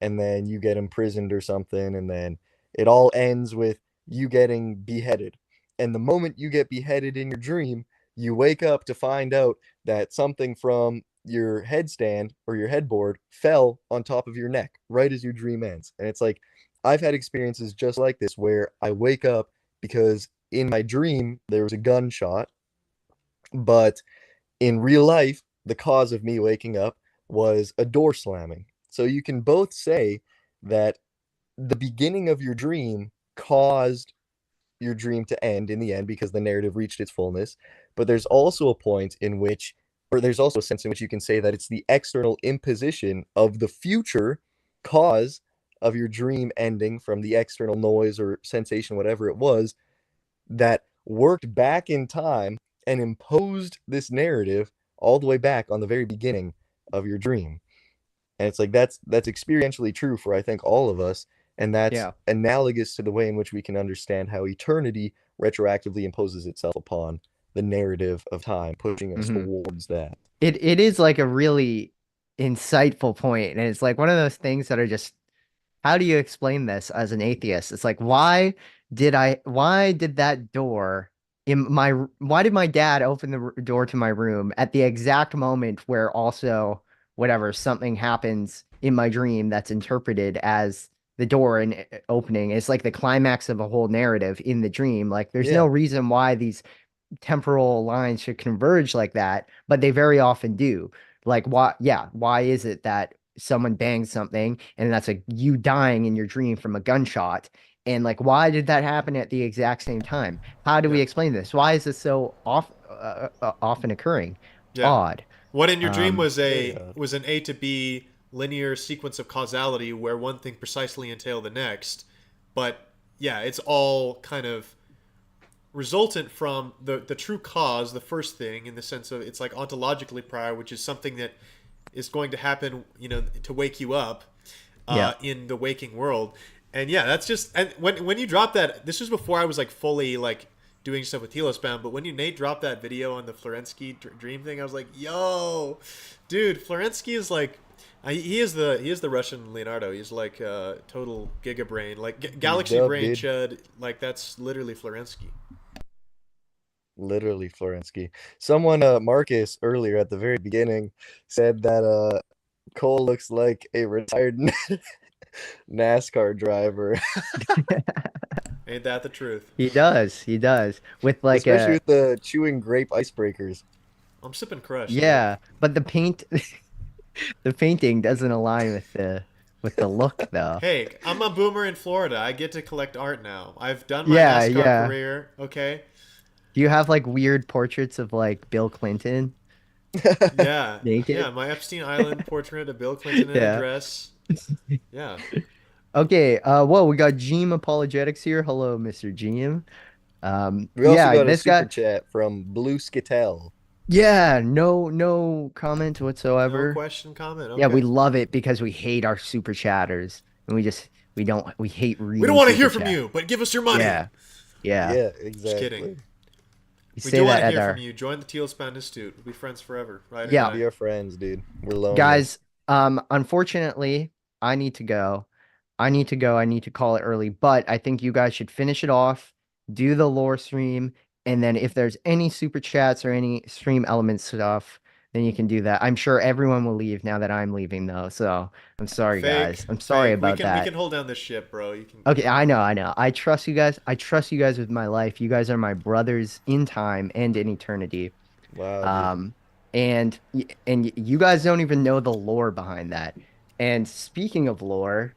and then you get imprisoned or something, and then it all ends with you getting beheaded. And the moment you get beheaded in your dream, you wake up to find out that something from your headstand or your headboard fell on top of your neck right as your dream ends. And it's like, I've had experiences just like this where I wake up because in my dream there was a gunshot, but in real life, the cause of me waking up was a door slamming. So you can both say that the beginning of your dream caused your dream to end in the end because the narrative reached its fullness. But there's also a point in which, or there's also a sense in which you can say that it's the external imposition of the future cause of your dream ending from the external noise or sensation, whatever it was, that worked back in time and imposed this narrative all the way back on the very beginning of your dream. And it's like that's experientially true for I think all of us, and that's Yeah. analogous to the way in which we can understand how eternity retroactively imposes itself upon the narrative of time, pushing us Hmm. towards that. It is like a really insightful point, and it's like one of those things that are just, how do you explain this as an atheist? It's like, why did that door why did my dad open the door to my room at the exact moment where also whatever something happens in my dream that's interpreted as the door and opening? It's like the climax of a whole narrative in the dream. Like there's no Yeah, reason why these temporal lines should converge like that, but they very often do. Like why is it that someone bangs something and that's like you dying in your dream from a gunshot? And like why did that happen at the exact same time? How do we Yeah. explain this? Why is this so often occurring? Yeah. Odd. What in your dream Um, was very a odd. was an A to B linear sequence of causality where one thing precisely entailed the next. But yeah, it's all kind of resultant from the true cause, the first thing, in the sense of it's like ontologically prior, which is something that is going to happen, to wake you up yeah. in the waking world. And yeah, that's just, and when you drop that, this was before I was like fully like doing stuff with Telos Bound, but when Nate dropped that video on the Florensky dream thing, I was like, yo, dude, Florensky is like, he is the Russian Leonardo. He's like total giga brain, like He's galaxy dub, brain dude. chud. Like that's literally Florensky. Literally Florensky. Someone, Marcus, earlier at the very beginning, said that Cole looks like a retired NASCAR driver. Ain't that the truth? He does. He does. With like Especially a with the chewing grape icebreakers. I'm sipping Crush, dude. yeah, but the paint the painting doesn't align with the look though. Hey, I'm a boomer in Florida. I get to collect art now. I've done my Yeah, NASCAR yeah. career. Okay. Do you have like weird portraits of like Bill Clinton Yeah, yeah. naked? My Epstein Island portrait of Bill Clinton in a Yeah. dress. Yeah. Okay. Whoa, we got Gene Apologetics here. Hello, Mr. Gene. We also Yeah, got a this super guy. chat from Blue Skittel. Yeah, no comment No whatsoever. question, comment. Yeah, we Okay. love it because we hate our super chatters, and we hate We don't reading want to super hear from chat. you, but give us your money. Yeah, yeah. Yeah, Just kidding. exactly. You We say do want that to at hear from our you. Join the Teal Span Institute. We'll be friends forever. Ride or yeah. die. Be our friends, dude. We're lonely. Guys, unfortunately, I need to go. I need to call it early, but I think you guys should finish it off, do the lore stream, and then if there's any super chats or any stream element stuff, then you can do that. I'm sure everyone will leave now that I'm leaving though. So I'm sorry, Fake, guys. I'm sorry fake. We about can we that. can hold down this ship, bro. You can. Okay, I know, I know. I trust you guys. I trust you guys with my life. You guys are my brothers in time and in eternity. Wow, dude. Um, and you guys don't even know the lore behind that. And speaking of lore,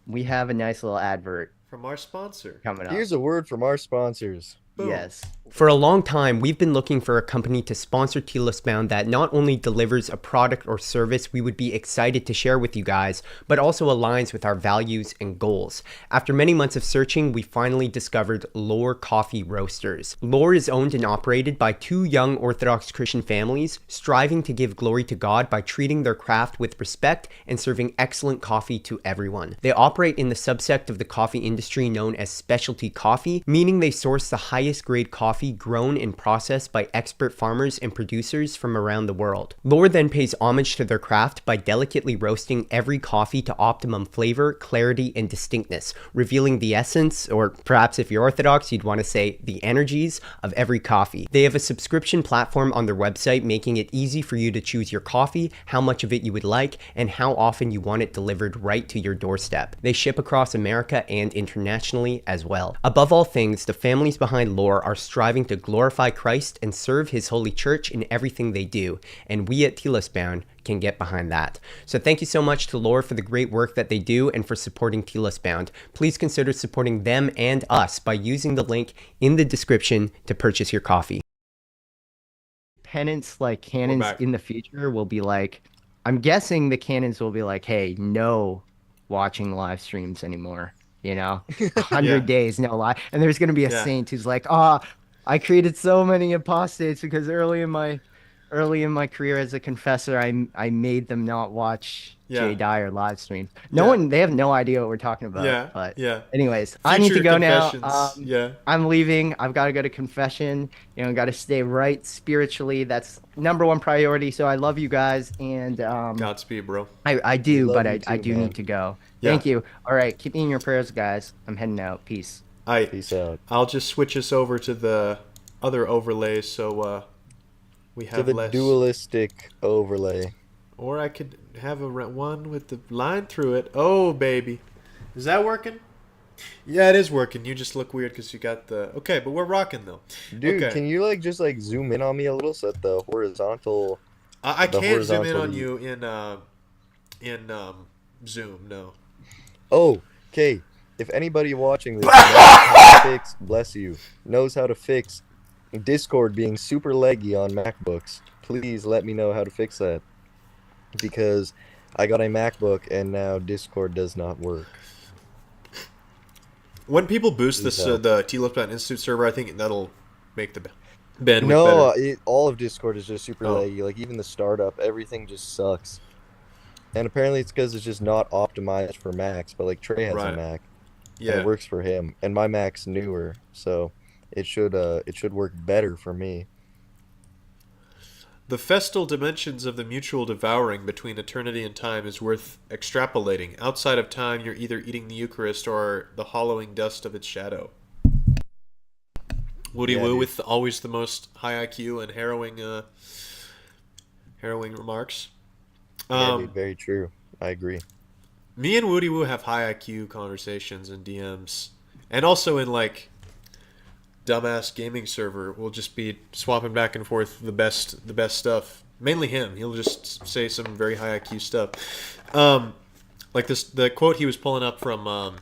we have a nice little advert From our sponsor. coming up. Here's a word from our sponsors. Boom. Yes. For a long time, we've been looking for a company to sponsor Telos Bound that not only delivers a product or service we would be excited to share with you guys, but also aligns with our values and goals. After many months of searching, we finally discovered Lore Coffee Roasters. Lore is owned and operated by two young Orthodox Christian families, striving to give glory to God by treating their craft with respect and serving excellent coffee to everyone. They operate in the subsect of the coffee industry known as specialty coffee, meaning they source the highest grade coffee grown and processed by expert farmers and producers from around the world. Lore then pays homage to their craft by delicately roasting every coffee to optimum flavor, clarity, and distinctness, revealing the essence, or perhaps if you're Orthodox, you'd want to say the energies of every coffee. They have a subscription platform on their website, making it easy for you to choose your coffee, how much of it you would like, and how often you want it delivered right to your doorstep. They ship across America and internationally as well. Above all things, the families behind Lore are striving to glorify Christ and serve his holy church in everything they do, and we at Telos Bound can get behind that. So thank you so much to Lore for the great work that they do and for supporting Telos Bound. Please consider supporting them and us by using the link in the description to purchase your coffee. Penance like We're canons back. in the future will be like, I'm guessing the canons will be like, hey, no watching live streams anymore. You know, 100 Yeah. days, no live. And there's gonna be a Yeah. saint who's like, I created so many apostates because early in my career as a confessor, I made them not watch Yeah. Jay Dyer live streams. Yeah. They have no idea what we're talking about. Yeah. But Yeah. anyways, I need to Future go now. confessions. Yeah. I'm leaving. I've got to go to confession. Got to stay right spiritually. That's number one priority. So I love you guys, and Godspeed, bro. I We do, love but you I too, do man. need to go. Yeah. Thank you. All right, keep me in your prayers, guys. I'm heading out. Peace. Peace out. I'll just switch us over to the other overlays so we To have the less. dualistic overlay. Or I could have one with the line through it. Oh, baby. Is that working? Yeah, it is working. You just look weird because you got the... Okay, but we're rocking, though. Dude, Okay. can you just zoom in on me a little so that the horizontal... I the can't zoom in horizontal on view. you in Zoom, no. Oh, okay. If anybody watching this knows how to fix, bless you, knows how to fix Discord being super laggy on MacBooks, please let me know how to fix that. Because I got a MacBook and now Discord does not work. When people boost Please this help. the T-Lip.Institute Institute server, I think that'll make the bandwidth No, better. all of Discord is just super Oh. laggy. Like even the startup, everything just sucks. And apparently it's because it's just not optimized for Macs. But like Trey has Right. a Mac, and Yeah. it works for him. And my Mac's newer, so it should work better for me. The festal dimensions of the mutual devouring between eternity and time is worth extrapolating. Outside of time, you're either eating the Eucharist or the hollowing dust of its shadow. Woody Yeah, Woo dude. with always the most high IQ and harrowing remarks. Yeah, dude, very true. I agree. Me and Woody Woo have high IQ conversations and DMs, and also in like dumbass gaming server, we'll just be swapping back and forth the best stuff. Mainly him. He'll just say some very high IQ stuff. Like the quote he was pulling up from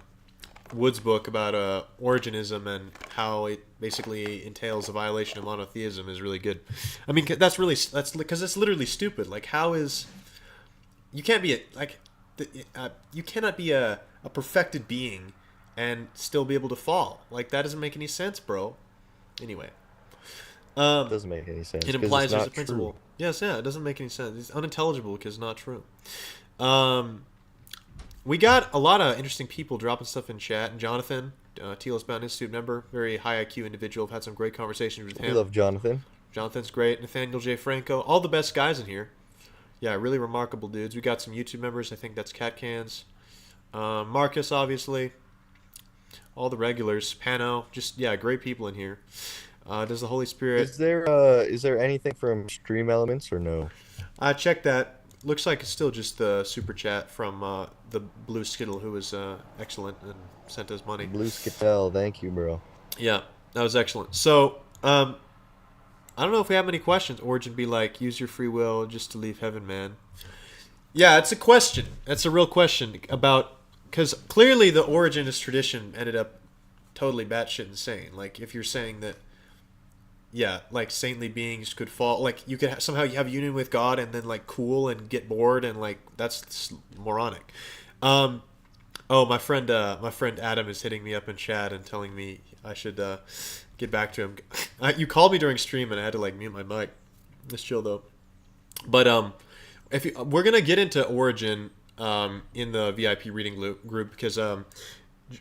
Wood's book about Originism and how it basically entails a violation of monotheism is really good. I mean, that's because it's literally stupid. Like, how is you can't be you cannot be a perfected being and still be able to fall. Like, that doesn't make any sense, bro. Anyway, It doesn't make any sense. it 'cause implies it's there's not a principle. true. Yes, yeah, it doesn't make any sense. It's unintelligible because it's not true. We got a lot of interesting people dropping stuff in chat. And Jonathan, Telos Bound Institute member, very high IQ individual. I've had some great conversations with We him. love Jonathan. Jonathan's great. Nathaniel J. Franco, all the best guys in here. Yeah, really remarkable dudes. We got some YouTube members. I think that's Cat Cans. Marcus, obviously. All the regulars. Pano. Just, yeah, great people in here. Does the Holy Spirit... Is there anything from Stream Elements or no? Check that. Looks like it's still just the super chat from the Blue Skittle, who was excellent and sent us money. Blue Skittle, thank you, bro. Yeah, that was excellent. So, I don't know if we have any questions. Origin be like, use your free will just to leave heaven, man. Yeah, it's a question. That's a real question about because clearly the Origenist tradition ended up totally batshit insane. Like if you're saying that, yeah, like saintly beings could fall, like you could somehow you have union with God and then like cool and get bored and like that's moronic. Um, oh, my friend Adam is hitting me up in chat and telling me I should get back to him. You called me during stream and I had to like mute my mic. It's chill though. But if you, we're gonna get into Origin in the VIP reading group because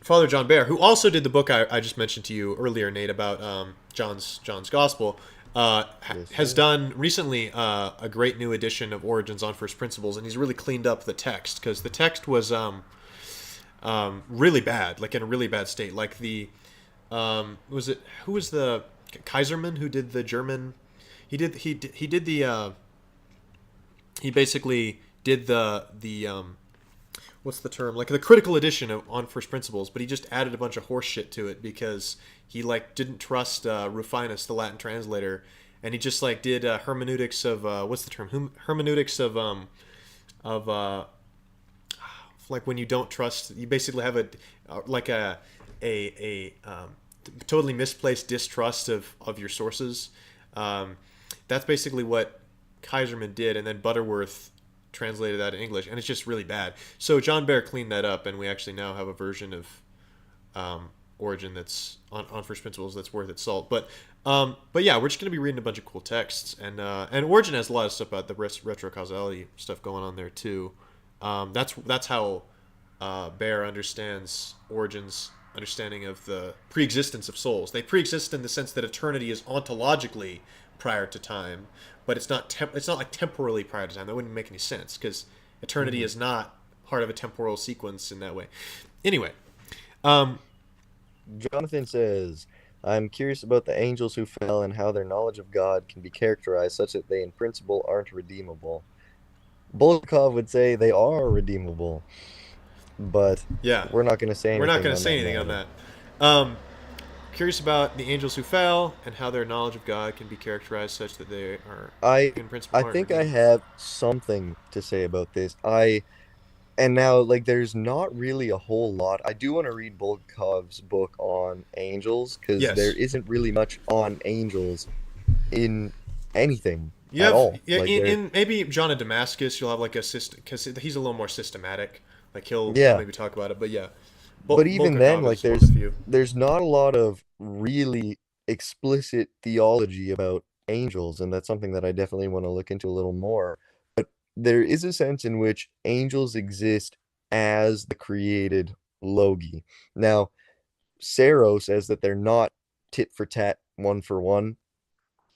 Father John Bear, who also did the book I just mentioned to you earlier, Nate, about John's Gospel, Yes, has sir. done recently a great new edition of Origins on First Principles, and he's really cleaned up the text because the text was really bad, like in a really bad state. Like the was it who was the Kaiserman who did the German? He did the he basically did the what's the term, like the critical edition of on First Principles, but he just added a bunch of horse shit to it because he like didn't trust Rufinus, the Latin translator, and he just like did hermeneutics of what's the term, hermeneutics of like when you don't trust, you basically have a like a totally misplaced distrust of your sources. That's basically what Kaiserman did, and then Butterworth translated that in English, and it's just really bad. So John Bear cleaned that up, and we actually now have a version of Origin that's on First Principles that's worth its salt. But yeah, we're just gonna be reading a bunch of cool texts, and Origin has a lot of stuff about the retrocausality stuff going on there too. That's how Bear understands Origin's understanding of the pre-existence of souls. They pre-exist in the sense that eternity is ontologically prior to time, but it's not like temporally prior to time. That wouldn't make any sense because eternity Hmm. is not part of a temporal sequence in that way. Anyway, um, Jonathan says, I'm curious about the angels who fell and how their knowledge of God can be characterized such that they, in principle, aren't redeemable. Bulgakov would say they are redeemable, but yeah, we're not going to say we're not anything going to on say that anything on matter. that. Um, Curious about the angels who fell and how their knowledge of God can be characterized such that they are, I in principle, I aren't think I redeemable. have something to say about this. And now like there's not really a whole lot. I do want to read Bulgakov's book on angels because there Yes. isn't really much on angels in anything You at have all. yeah, Like there, in maybe John of Damascus, you'll have like a system because he's a little more systematic. Like he'll yeah. maybe talk about it, but yeah, But even then, Bulgakov like is one of the there's few. there's not a lot of really explicit theology about angels, and that's something that I definitely want to look into a little more. But there is a sense in which angels exist as the created logi. Now, Saro says that they're not tit for tat, one for one,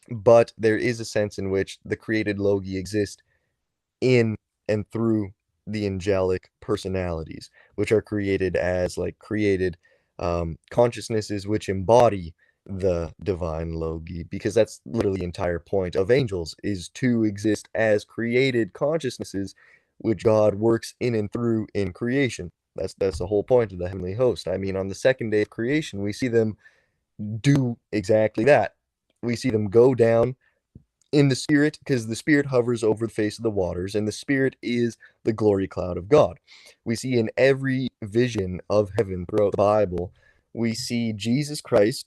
but there is a sense in which the created logi exist in and through the angelic personalities, which are created as like created consciousnesses which embody the divine logi, because that's literally the entire point of angels is to exist as created consciousnesses which God works in and through in creation. That's the whole point of the heavenly host. I mean, on the second day of creation, we see them do exactly that. We see them go down in the spirit because the spirit hovers over the face of the waters and the spirit is the glory cloud of God. We see in every vision of heaven throughout the Bible, we see Jesus Christ,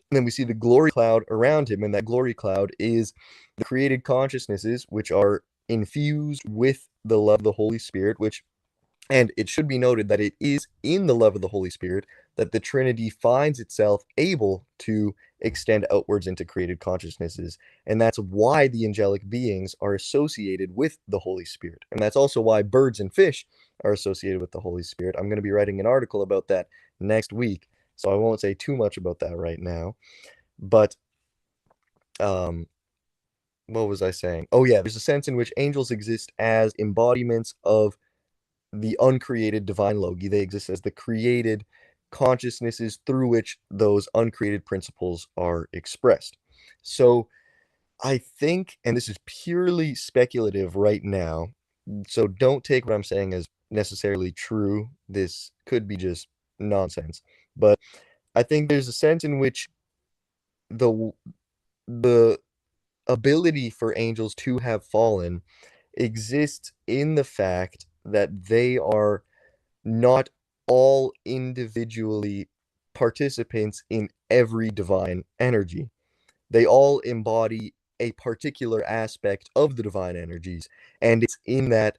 and then we see the glory cloud around him, and that glory cloud is the created consciousnesses which are infused with the love of the Holy Spirit, which, and it should be noted that it is in the love of the Holy Spirit that the Trinity finds itself able to extend outwards into created consciousnesses. And that's why the angelic beings are associated with the Holy Spirit. And that's also why birds and fish are associated with the Holy Spirit. I'm going to be writing an article about that next week. So I won't say too much about that right now. But um, what was I saying? Oh, yeah, there's a sense in which angels exist as embodiments of the uncreated divine logi. They exist as the created consciousnesses through which those uncreated principles are expressed. So I think, and this is purely speculative right now, so don't take what I'm saying as necessarily true. This could be just nonsense. But I think there's a sense in which the the ability for angels to have fallen exists in the fact that they are not all individually participants in every divine energy. They all embody a particular aspect of the divine energies, and it's in that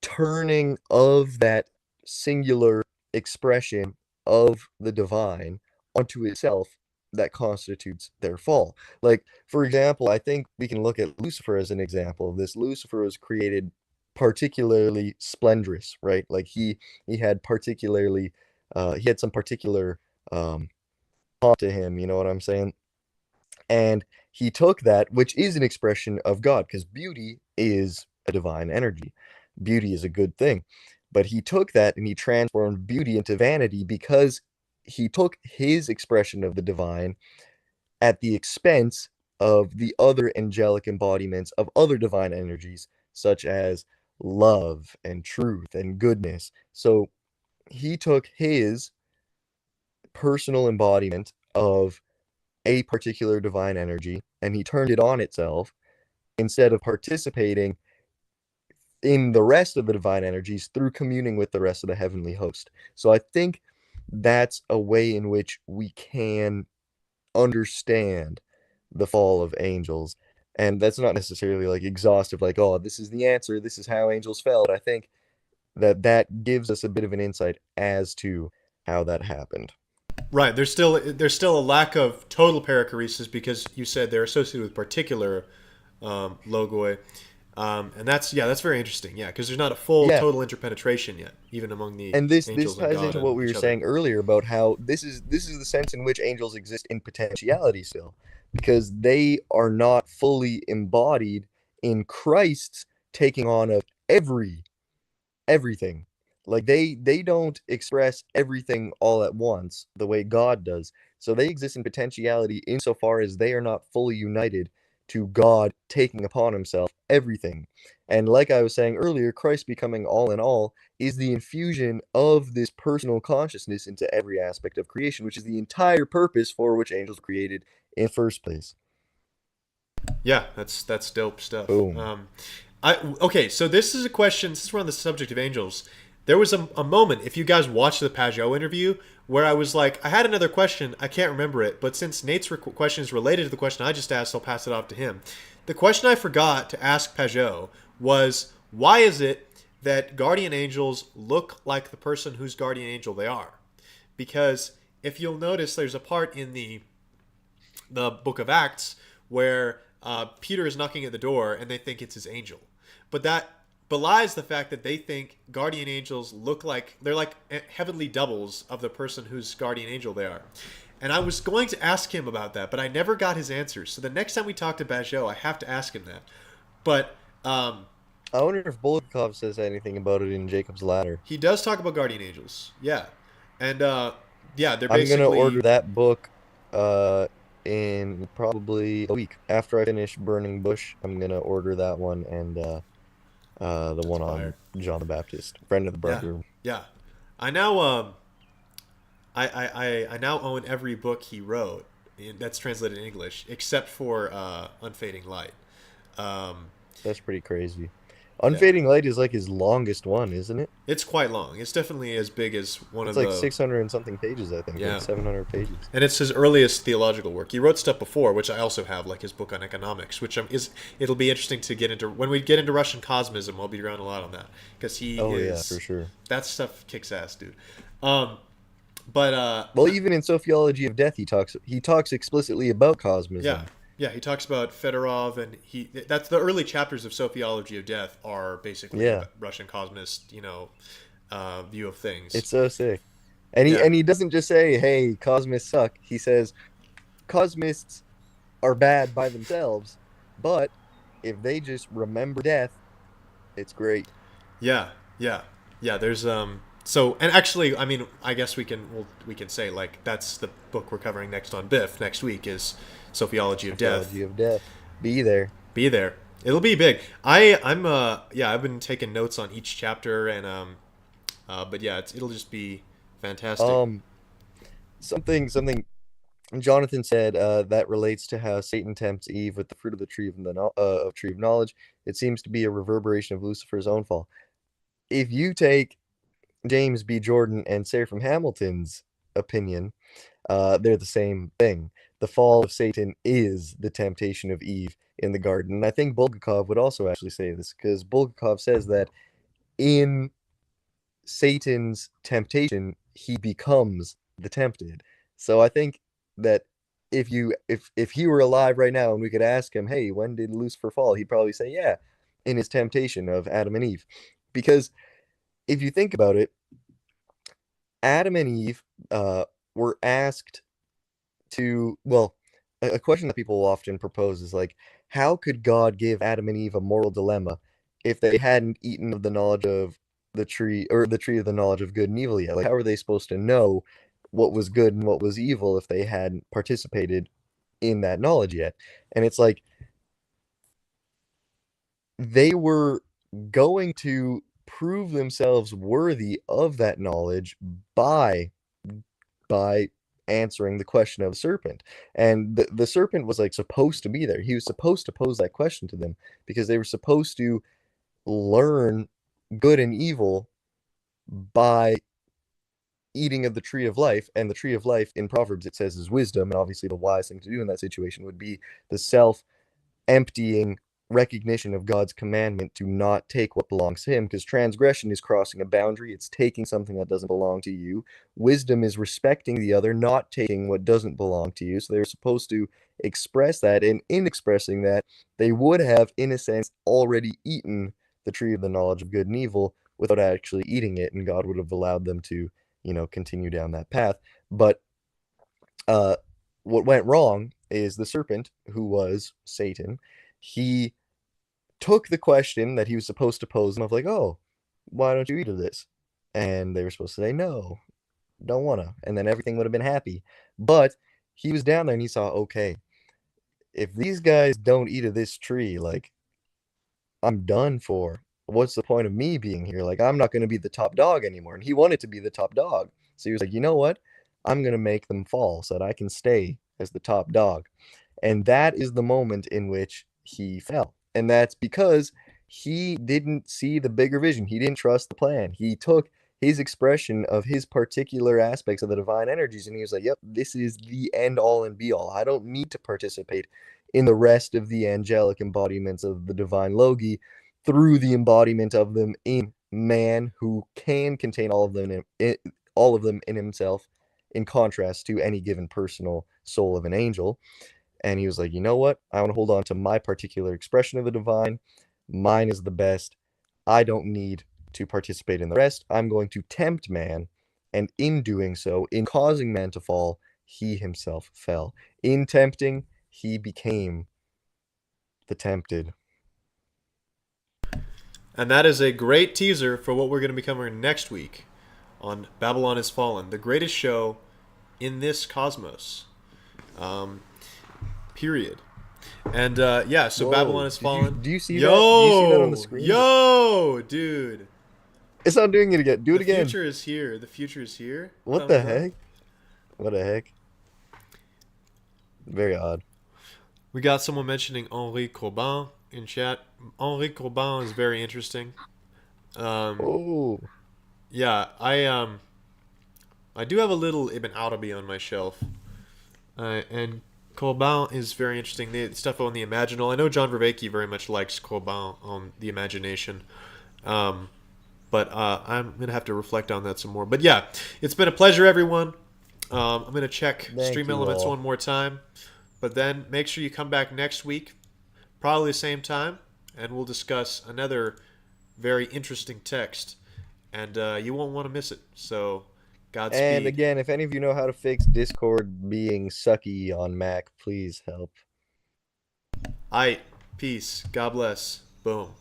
turning of that singular expression of the divine onto itself that constitutes their fall. Like, for example, I think we can look at Lucifer as an example of this. Lucifer was created particularly splendorous, right? Like he had particularly he had some particular pomp to him, you know what I'm saying? And he took that, which is an expression of God, because beauty is a divine energy. Beauty is a good thing. But he took that and he transformed beauty into vanity because he took his expression of the divine at the expense of the other angelic embodiments of other divine energies, such as love and truth and goodness. So he took his personal embodiment of a particular divine energy and he turned it on itself instead of participating in the rest of the divine energies through communing with the rest of the heavenly host. So I think that's a way in which we can understand the fall of angels. And that's not necessarily like exhaustive, like, oh, this is the answer, this is how angels fell. But I think that that gives us a bit of an insight as to how that happened. Right. There's still a lack of total perichoresis because you said they're associated with particular logoi, and that's very interesting. Yeah, because there's not a full Yeah, total interpenetration yet, even among the and this angels and ties God into what and we were each other. saying earlier about how this is the sense in which angels exist in potentiality still, because they are not fully embodied in Christ's taking on of everything. Like they don't express everything all at once the way God does. So they exist in potentiality insofar as they are not fully united to God taking upon himself everything. And like I was saying earlier, Christ becoming all in all is the infusion of this personal consciousness into every aspect of creation, which is the entire purpose for which angels were created in first place. Yeah, that's dope stuff. Boom. Okay, so this is a question. Since we're on the subject of angels, there was a moment. If you guys watched the Pajot interview, where I was like, I had another question. I can't remember it, but since Nate's question is related to the question I just asked, I'll pass it off to him. The question I forgot to ask Pajot was, why is it that guardian angels look like the person whose guardian angel they are? Because if you'll notice, there's a part in the book of Acts where Peter is knocking at the door and they think it's his angel. But that belies the fact that they think guardian angels look like they're like heavenly doubles of the person whose guardian angel they are. And I was going to ask him about that, but I never got his answer. So the next time we talk to Bajot, I have to ask him that. But I wonder if Bulgakov says anything about it in Jacob's Ladder. he does talk about guardian angels. Yeah. And yeah, they're I'm gonna basically. order that book in probably a week. After I finish Burning Bush, I'm gonna order that one and the one on Fire. John the Baptist, Friend of the Yeah. Bridegroom. Yeah. I now I now own every book he wrote that's translated in English, except for Unfading Light. Um, That's pretty crazy. yeah, Unfading Light is like his longest one, isn't it? it's quite long. It's definitely as big as one It's of like the 600 and something pages, I think, like yeah, 700 pages. and it's his earliest theological work. He wrote stuff before, which I also have, like his book on economics, which is it'll be interesting to get into when we get into Russian cosmism. I'll be around a lot on that because he Oh yeah, is for sure. that stuff kicks ass, dude. Um, but Well, even in Sociology of Death, he talks explicitly about yeah, cosmism. yeah, he talks about Fedorov, and that's the early chapters of Sociology of Death are basically Yeah, about Russian cosmist, view of things. it's so sick. And he Yeah, and he doesn't just say, "Hey, cosmists suck." He says, "Cosmists are bad by themselves, but if they just remember death, it's great." yeah, yeah, yeah. There's so and actually, I mean, I guess we can say like that's the book we're covering next on Biff next week is Sociology of Death. Sociology of Death. Be there. Be there. It'll be big. I'm yeah, I've been taking notes on each chapter and but yeah, it'll just be fantastic. Um, something Jonathan said that relates to how Satan tempts Eve with the fruit of the tree of tree of knowledge. It seems to be a reverberation of Lucifer's own fall. If you take James B. Jordan and Sarah from Hamilton's opinion, they're the same thing. The fall of Satan is the temptation of Eve in the garden. And I think Bulgakov would also actually say this, because Bulgakov says that in Satan's temptation, he becomes the tempted. So I think that if he were alive right now and we could ask him, hey, when did Lucifer fall? He'd probably say, yeah, in his temptation of Adam and Eve. Because if you think about it, Adam and Eve were asked to, well, a question that people often propose is like, how could God give Adam and Eve a moral dilemma if they hadn't eaten of the knowledge of the tree, or the tree of the knowledge of good and evil yet? Like, how are they supposed to know what was good and what was evil if they hadn't participated in that knowledge yet? And it's like they were going to prove themselves worthy of that knowledge by answering the question of the serpent. And the serpent was like supposed to be there. He was supposed to pose that question to them because they were supposed to learn good and evil by eating of the tree of life. And the tree of life in Proverbs, it says, is wisdom. And obviously the wise thing to do in that situation would be the self-emptying recognition of God's commandment to not take what belongs to him, because transgression is crossing a boundary. It's taking something that doesn't belong to you. Wisdom is respecting the other, not taking what doesn't belong to you. So they're supposed to express that, and in expressing that, they would have, in a sense, already eaten the tree of the knowledge of good and evil without actually eating it, and God would have allowed them to, continue down that path. But what went wrong is the serpent, who was Satan, he took the question that he was supposed to pose them of like, oh, why don't you eat of this? And they were supposed to say, no, don't wanna. And then everything would have been happy. But he was down there and he saw, okay, if these guys don't eat of this tree, like, I'm done for. What's the point of me being here? Like, I'm not going to be the top dog anymore. And he wanted to be the top dog. So he was like, you know what? I'm going to make them fall so that I can stay as the top dog. And that is the moment in which he fell. And that's because he didn't see the bigger vision. He didn't trust the plan. He took his expression of his particular aspects of the divine energies and he was like, yep, this is the end all and be all. I don't need to participate in the rest of the angelic embodiments of the divine Logi through the embodiment of them in man, who can contain all of them in himself, in contrast to any given personal soul of an angel. And he was like, you know what? I want to hold on to my particular expression of the divine. Mine is the best. I don't need to participate in the rest. I'm going to tempt man. And in doing so, in causing man to fall, he himself fell. In tempting, he became the tempted. And that is a great teaser for what we're going to be covering next week on Babylon Has Fallen, the greatest show in this cosmos. Period. And yeah, so Whoa, Babylon Has Fallen. Do you see that? Do you see that on the screen? Yo, dude. It's not doing it again. Do it again. The future is here. The future is here. What the heck? What the heck? Very odd. We got someone mentioning Henri Corbin in chat. Henri Corbin is very interesting. Oh. Yeah, I do have a little Ibn Arabi on my shelf. And Corbin is very interesting. The stuff on the imaginal. I know John Vervaeke very much likes Corbin on the imagination. But I'm going to have to reflect on that some more. But yeah, it's been a pleasure, everyone. I'm going to check Stream Elements one more time. But then make sure you come back next week, probably the same time, and we'll discuss another very interesting text. And you won't want to miss it. So, Godspeed. And again, if any of you know how to fix Discord being sucky on Mac, please help. Aight. Peace. God bless. Boom.